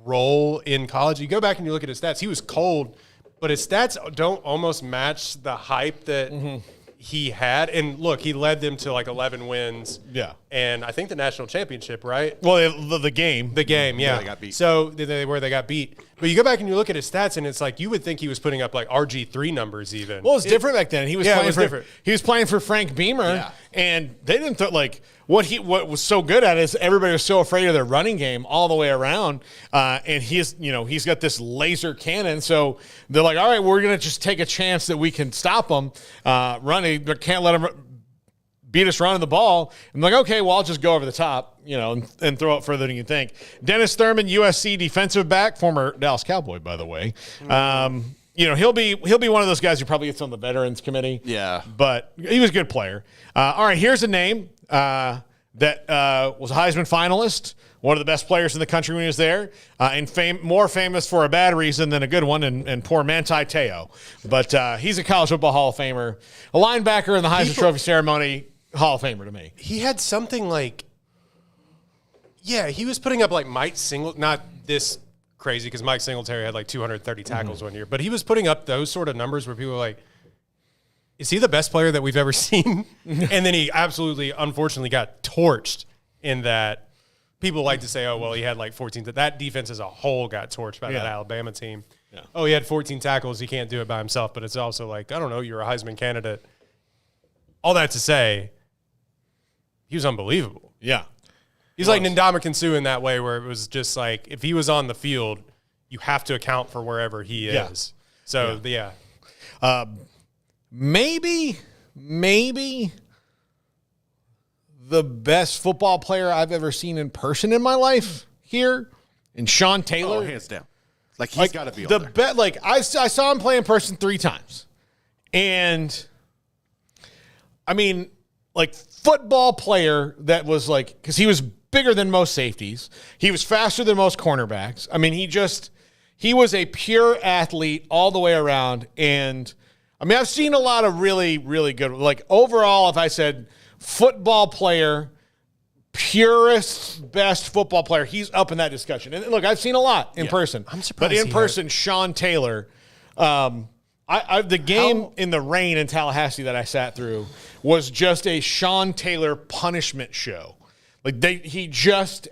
role in college. You go back and you look at his stats. He was cold, but his stats don't almost match the hype that he had. And, look, he led them to, 11 wins. Yeah. And I think the national championship, right? Well, the game. The game, yeah. Where they got beat. So where they got beat. But you go back and you look at his stats, and it's you would think he was putting up, RG3 numbers even. Well, it was different back then. He was different. He was playing for Frank Beamer, and they didn't what was so good at it is everybody was so afraid of their running game all the way around, and he's got this laser cannon. So they're like, all right, we're gonna just take a chance that we can stop him running, but can't let him beat us running the ball. And they're like, okay, well, I'll just go over the top, and throw it further than you think. Dennis Thurman, USC defensive back, former Dallas Cowboy, by the way. He'll be one of those guys who probably gets on the veterans committee. Yeah, but he was a good player. All right, here's a name that was a Heisman finalist, one of the best players in the country when he was there, and more famous for a bad reason than a good one, and poor Manti Te'o. But he's a college football Hall of Famer, a linebacker in the Heisman Trophy ceremony, Hall of Famer to me. He had something he was putting up Mike Singletary, not this crazy because Mike Singletary had 230 tackles one year, but he was putting up those sort of numbers where people were like, is he the best player that we've ever seen? And then he absolutely, unfortunately, got torched in that. People like to say, oh, well, he had 14. That defense as a whole got torched by that Alabama team. Yeah. Oh, he had 14 tackles. He can't do it by himself. But it's also I don't know, you're a Heisman candidate. All that to say, he was unbelievable. Yeah. He's like Ndamukong Suh in that way where it was just if he was on the field, you have to account for wherever he is. So, yeah. Maybe the best football player I've ever seen in person in my life here, and Sean Taylor. Oh, hands down. He's got to be the on there. bet. I saw him play in person 3 times, and football player that was because he was bigger than most safeties, he was faster than most cornerbacks. He was a pure athlete all the way around, and I've seen a lot of really, really good. Overall, if I said football player, purest, best football player, he's up in that discussion. And look, I've seen a lot in person. I'm surprised. But in person, Sean Taylor, the game in the rain in Tallahassee that I sat through was just a Sean Taylor punishment show.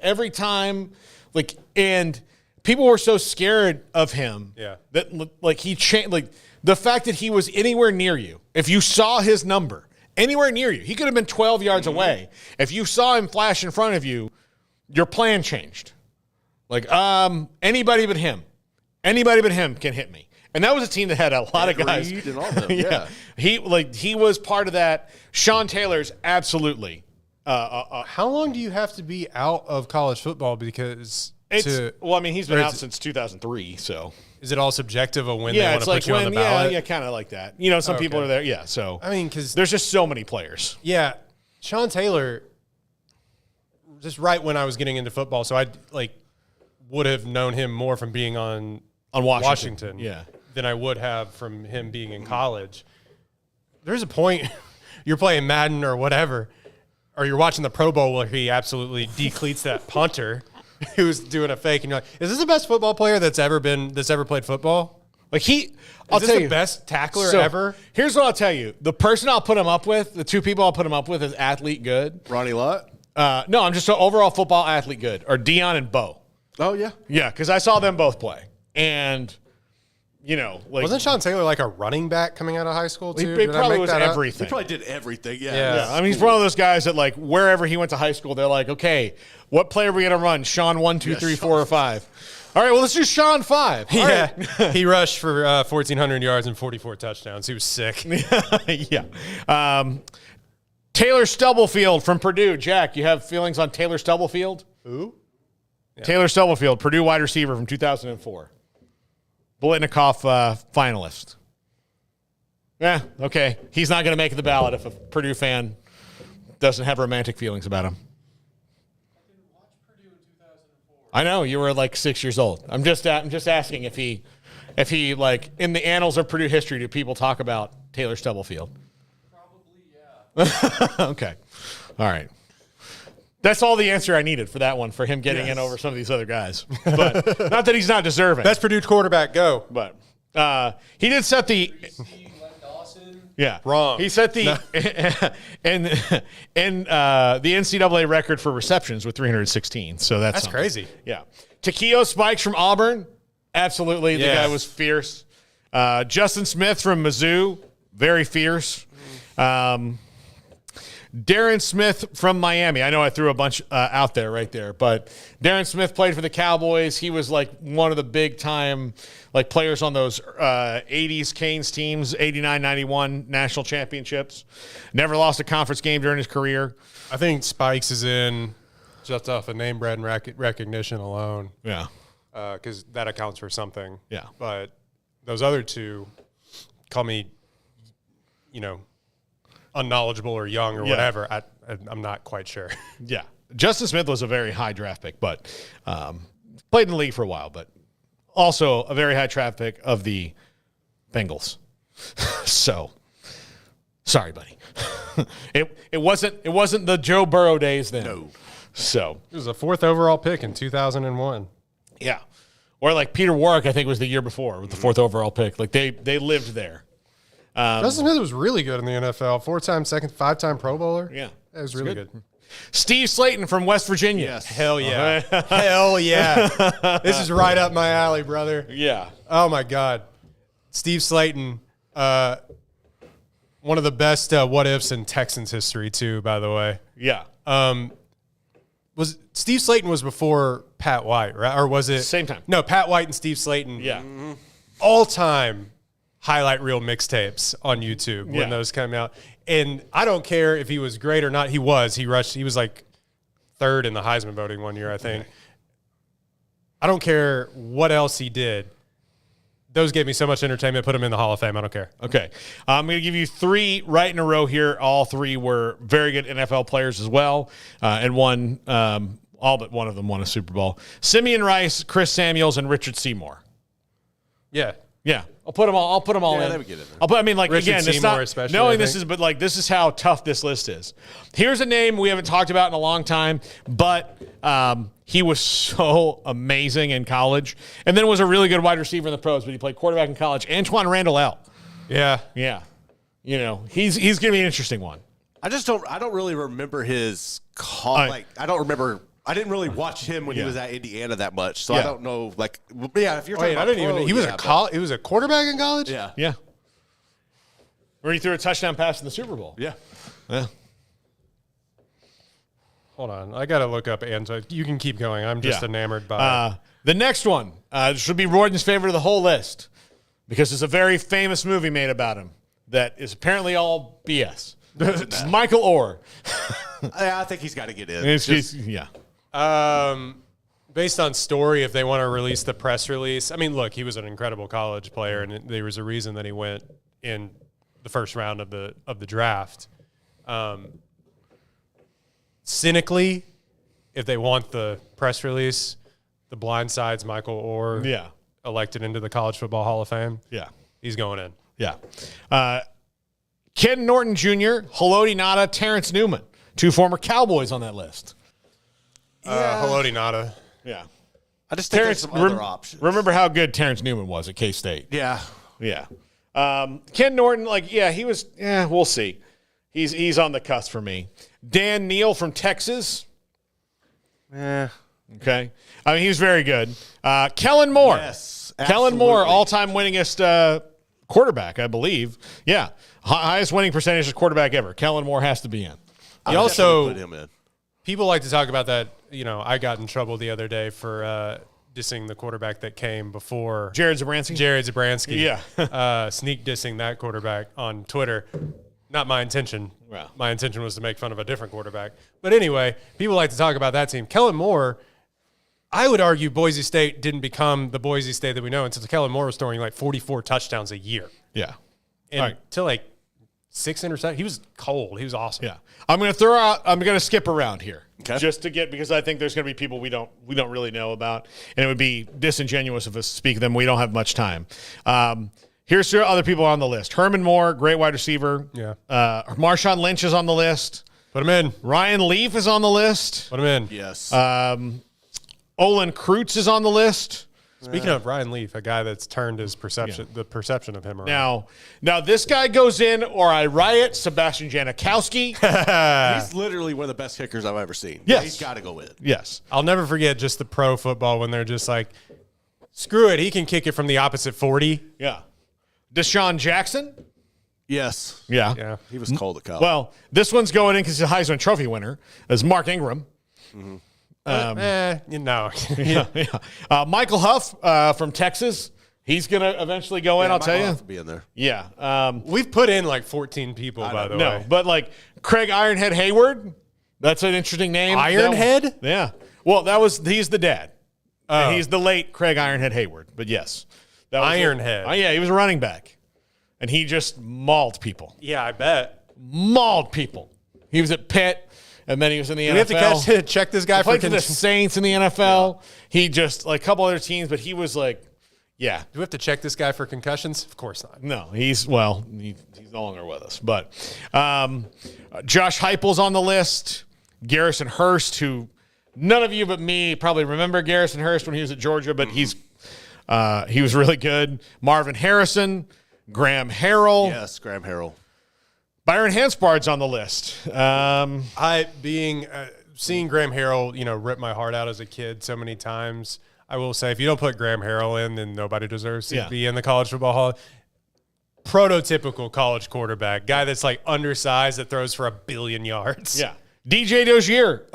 Every time, and people were so scared of him that he changed. The fact that he was anywhere near you, if you saw his number anywhere near you, he could have been 12 yards away. If you saw him flash in front of you, your plan changed. Anybody but him can hit me. And that was a team that had a lot of guys. Reed and all them, yeah. He was part of that. Sean Taylor's absolutely. How long do you have to be out of college football because he's been out since 2003, so. Is it all subjective of when they want to put you on the Yeah, ballot? kind of like that. Some people are there. Yeah, so. I mean, because there's just so many players. Yeah. Sean Taylor, just right when I was getting into football, so I would have known him more from being on Washington than I would have from him being in college. There's a point you're playing Madden or whatever, or you're watching the Pro Bowl where he absolutely decleats that punter who's doing a fake, and you're like, is this the best football player that's ever played football? I'll tell you, the best tackler ever? Here's what I'll tell you. The person I'll put him up with, the two people I'll put him up with is athlete good. Ronnie Lott? No, I'm just an overall football athlete good. Or Dion and Bo. Oh, yeah. Yeah, because I saw them both play. And, wasn't Sean Taylor like a running back coming out of high school, too? He probably was everything. He probably did everything, yeah. I mean, he's one of those guys that, wherever he went to high school, they're like, okay, what play are we going to run? Sean 1, 2, 3, 4, or 5? All right, well, let's do Sean 5. Yeah. He rushed for 1,400 yards and 44 touchdowns. He was sick. Yeah. Taylor Stubblefield from Purdue. Jack, you have feelings on Taylor Stubblefield? Who? Yeah. Taylor Stubblefield, Purdue wide receiver from 2004. Bolitnikoff finalist. Yeah, okay. He's not going to make the ballot if a Purdue fan doesn't have romantic feelings about him. I know, you were 6 years old. I'm just asking if he in the annals of Purdue history, do people talk about Taylor Stubblefield? Probably, yeah. Okay. All right. That's all the answer I needed for that one, for him getting in over some of these other guys. But not that he's not deserving. Best Purdue quarterback, go. But he did set the Yeah, wrong. He set the and the NCAA record for receptions with 316. So that's crazy. Yeah, Takeo Spikes from Auburn, absolutely. The guy was fierce. Justin Smith from Mizzou, very fierce. Darren Smith from Miami. I know I threw a bunch out there right there, but Darren Smith played for the Cowboys. He was one of the big time players on those 80s Canes teams, 89, 91 national championships. Never lost a conference game during his career. I think Spikes is in just off of name, brand, and recognition alone. Yeah. Because that accounts for something. Yeah. But those other two, call me, unknowledgeable or young or whatever. I'm not quite sure. Yeah. Justin Smith was a very high draft pick, but played in the league for a while, but also a very high draft pick of the Bengals. So, sorry, buddy. It wasn't the Joe Burrow days then. No. So it was a 4th overall pick in 2001. Yeah. Or Peter Warwick, I think, was the year before with the 4th overall pick. They lived there. Justin Smith was really good in the NFL. 4-time, 5-time Pro Bowler. Yeah. It was really good. Steve Slayton from West Virginia. Yes. Hell yeah. Hell yeah. This is right up my alley, brother. Yeah. Oh, my God. Steve Slayton, one of the best what-ifs in Texans history, too, by the way. Yeah. Was Steve Slayton was before Pat White, right? Or was it? Same time. No, Pat White and Steve Slayton. Yeah. All-time highlight reel mixtapes on YouTube when those came out. And I don't care if he was great or not. He was 3rd in the Heisman voting one year, I think. I don't care what else he did. Those gave me so much entertainment. Put him in the Hall of Fame. I don't care. Okay. I'm going to give you 3 right in a row here. All 3 were very good NFL players as well. And one, all but one of them won a Super Bowl. Simeon Rice, Chris Samuels, and Richard Seymour. Yeah. Yeah, I'll put them all in. Let me get it. Richard again, Seymour, it's not especially, knowing this is, but this is how tough this list is. Here's a name we haven't talked about in a long time, but he was so amazing in college, and then was a really good wide receiver in the pros. But he played quarterback in college. Antoine Randall L. Yeah. He's going to be an interesting one. I don't really remember his call. I don't remember. I didn't really watch him when he was at Indiana that much, so I don't know. If you're talking about he was a quarterback in college. Yeah. Where he threw a touchdown pass in the Super Bowl. Yeah. Hold on, I gotta look up Antoine. You can keep going. I'm just enamored by the next one. Should be Royden's favorite of the whole list. because there's a very famous movie made about him that is apparently all BS. Michael Orr. I think he's got to get in. Yeah. Based on story, if they want to release the press release, I mean, look, he was an incredible college player, and there was a reason that he went in the first round of the draft. Cynically, if they want the press release, the blindsides Michael Orr elected into the College Football Hall of Fame. Yeah. He's going in. Yeah. Ken Norton Jr., Haloti Ngata, Terrence Newman, 2 former Cowboys on that list. Haloti Ngata. Yeah. I just think there's some other options. Remember how good Terrence Newman was at K-State. Yeah. Yeah. Ken Norton, he was, we'll see. He's on the cusp for me. Dan Neal from Texas. Okay. I mean, he was very good. Kellen Moore. Yes, Kellen Moore, absolutely. all-time winningest quarterback, I believe. Yeah. Highest winning percentage of quarterback ever. Kellen Moore has to be in. He also put him in. people like to talk about that. You know, I got in trouble the other day for dissing the quarterback that came before Jared Zabransky. Yeah. Sneak dissing that quarterback on Twitter. Not my intention. Wow. My intention was to make fun of a different quarterback. But anyway, people like to talk about that team. Kellen Moore, I would argue Boise State didn't become the Boise State that we know until Kellen Moore was throwing like 44 touchdowns a year. Yeah. And to like 6 interceptions. He was cold. He was awesome. Yeah. I'm going to skip around here. Okay. Just to get, because I think there's going to be people we don't really know about, and it would be disingenuous of us to speak of them. We don't have much time. Here's your other people on the list. Herman Moore, great wide receiver. Yeah. Marshawn Lynch is on the list. Put him in. Ryan Leaf is on the list. Put him in. Yes. Olin Kreutz is on the list. Speaking of Ryan Leaf, a guy that's turned his perception, the perception of him around. Now this guy goes in, or I riot. Sebastian Janikowski. He's literally one of the best kickers I've ever seen. Yes. He's got to go in. Yes. I'll never forget just the pro football when they're just like, screw it, he can kick it from the opposite 40. Yeah. Deshaun Jackson. Yes. Yeah. Yeah. He was cold at college. Well, this one's going in because he's a Heisman Trophy winner. As Mark Ingram. You know. Yeah. Michael Huff from Texas. He's going to eventually go in, I'll tell you. To be in there. Yeah. We've put in like 14 people, by the way. But like Craig Ironhead Hayward, that's an interesting name. Ironhead? Yeah. Well, he's the dad. And he's the late Craig Ironhead Hayward. But yes. Ironhead. Oh, yeah, he was a running back. And he just mauled people. Yeah, I bet. Mauled people. He was at Pitt, and then he was in the NFL. We have to check this guy Played for the Saints in the NFL. Yeah. He just, like a couple other teams, but he was like, yeah. Do we have to check this guy for concussions? Of course not. No, he's no longer with us. But Josh Heupel's on the list. Garrison Hurst, who none of you but me probably remember Garrison Hurst when he was at Georgia, but he was really good. Marvin Harrison, Graham Harrell. Yes, Graham Harrell. Byron Hanspard's on the list. Seeing Graham Harrell, rip my heart out as a kid so many times. I will say, if you don't put Graham Harrell in, then nobody deserves to be in the College Football Hall. Prototypical college quarterback, guy that's like undersized that throws for 1 billion yards. Yeah. DJ Dozier,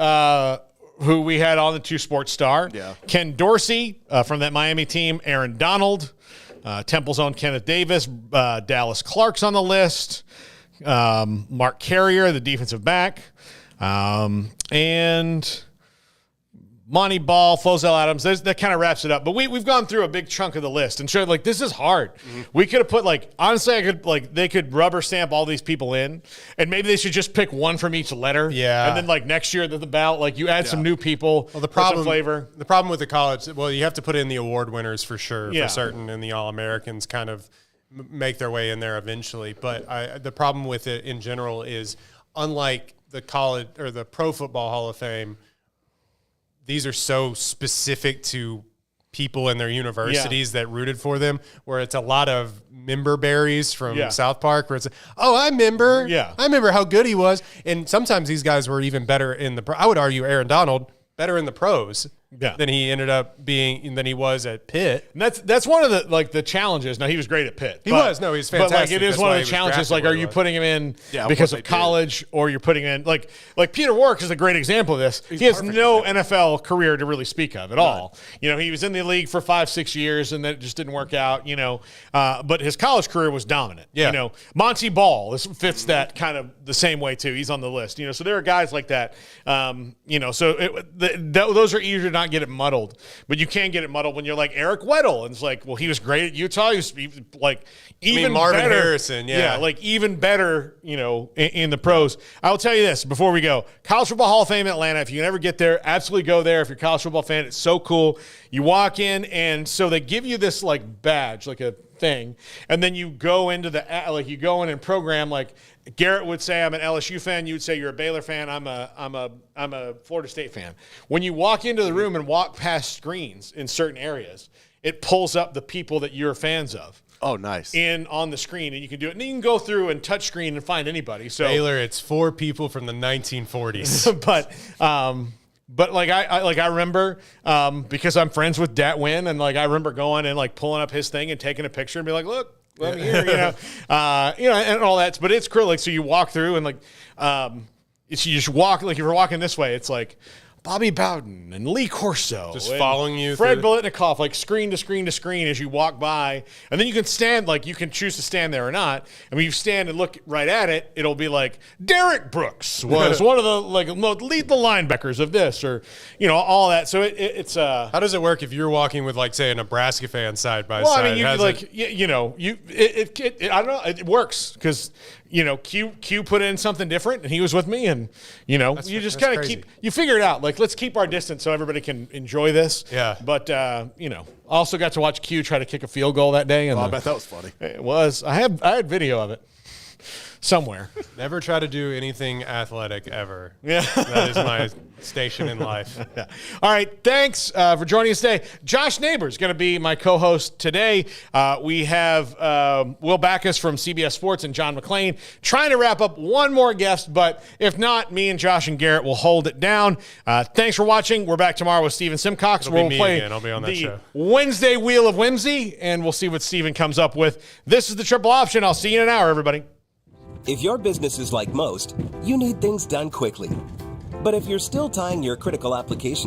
who we had on the 2 Sports Star. Yeah. Ken Dorsey from that Miami team. Aaron Donald. Temple's own Kenneth Davis. Dallas Clark's on the list. Mark Carrier, the defensive back. And Monty Ball, Flozell Adams. That kind of wraps it up. But we've gone through a big chunk of the list and showed, this is hard. Mm-hmm. We could have put, honestly, they could rubber stamp all these people in, and maybe they should just pick one from each letter. Yeah. And then, next year, the ballot, you add some new people. Well, some flavor. The problem with the college, you have to put in the award winners for sure, Yeah. for certain, and the All-Americans kind of make their way in there eventually. But the problem with it in general is, unlike the college or the Pro Football Hall of Fame, these are so specific to people and their universities that rooted for them, where it's a lot of member berries from South Park, where it's, I remember. Yeah. I remember how good he was. And sometimes these guys were even better in the pro. I would argue Aaron Donald, better in the pros than he ended up being than he was at Pitt. And that's one of the challenges. Now he was great at Pitt. He was fantastic. But like it is That's one why of the he was challenges. drafted Like, where are he you was. putting him in because what of they college, or you're putting him in like Peter Warwick is a great example of this. He has no NFL career to really speak of at all. You know, he was in the league for 5-6 years, and then it just didn't work out. You know, but his college career was dominant. Yeah. You know, Monty Ball fits that kind of the same way too. He's on the list. You know, so there are guys like that. You know, so those are easier to not get it muddled, but you can get it muddled when you're like Eric Weddle, and it's like, well, he was great at Utah. He was like even Marvin better. Harrison, yeah, like even better. You know, in the pros. I will tell you this before we go: College Football Hall of Fame in Atlanta. If you can ever get there, absolutely go there. If you're a college football fan, it's so cool. You walk in, and so they give you this like badge, like a thing, and then you go into you go in and program like. Garrett would say, I'm an LSU fan. You would say you're a Baylor fan. I'm a Florida State fan. When you walk into the room and walk past screens in certain areas, it pulls up the people that you're fans of. Oh, nice. On the screen, and you can do it. And you can go through and touch screen and find anybody. So Baylor, it's 4 people from the 1940s. But like I remember because I'm friends with Dat Wynn, and like I remember going and like pulling up his thing and taking a picture and be like, look. Let me hear, and all that. But it's cool. Like, so you walk through and like, you just walk. Like, if you're walking this way, it's like Bobby Bowden and Lee Corso, just following you. Fred Biletnikoff, like screen to screen to screen as you walk by, and then you can stand. Like, you can choose to stand there or not. And when you stand and look right at it, it'll be like Derek Brooks was one of the lead the linebackers of this, or all that. So it's How does it work if you're walking with like say a Nebraska fan side by well, side? I mean, I don't know. It works because Q put in something different, and he was with me, and you just kind of you figure it out. Like, let's keep our distance so everybody can enjoy this. Yeah. But also got to watch Q try to kick a field goal that day, and I bet that was funny. It was. I had video of it somewhere. Never try to do anything athletic ever. Yeah. That is my station in life. Yeah. All right. Thanks for joining us today. Josh Neighbor is going to be my co-host today. We have Will Backus from CBS Sports and John McClain trying to wrap up one more guest, but if not, me and Josh and Garrett will hold it down. Thanks for watching. We're back tomorrow with Steven Simcox. It'll be me play again. I'll be on that show. Wednesday Wheel of Whimsy, and we'll see what Steven comes up with. This is the Triple Option. I'll see you in an hour, everybody. If your business is like most, you need things done quickly. But if you're still tying your critical applications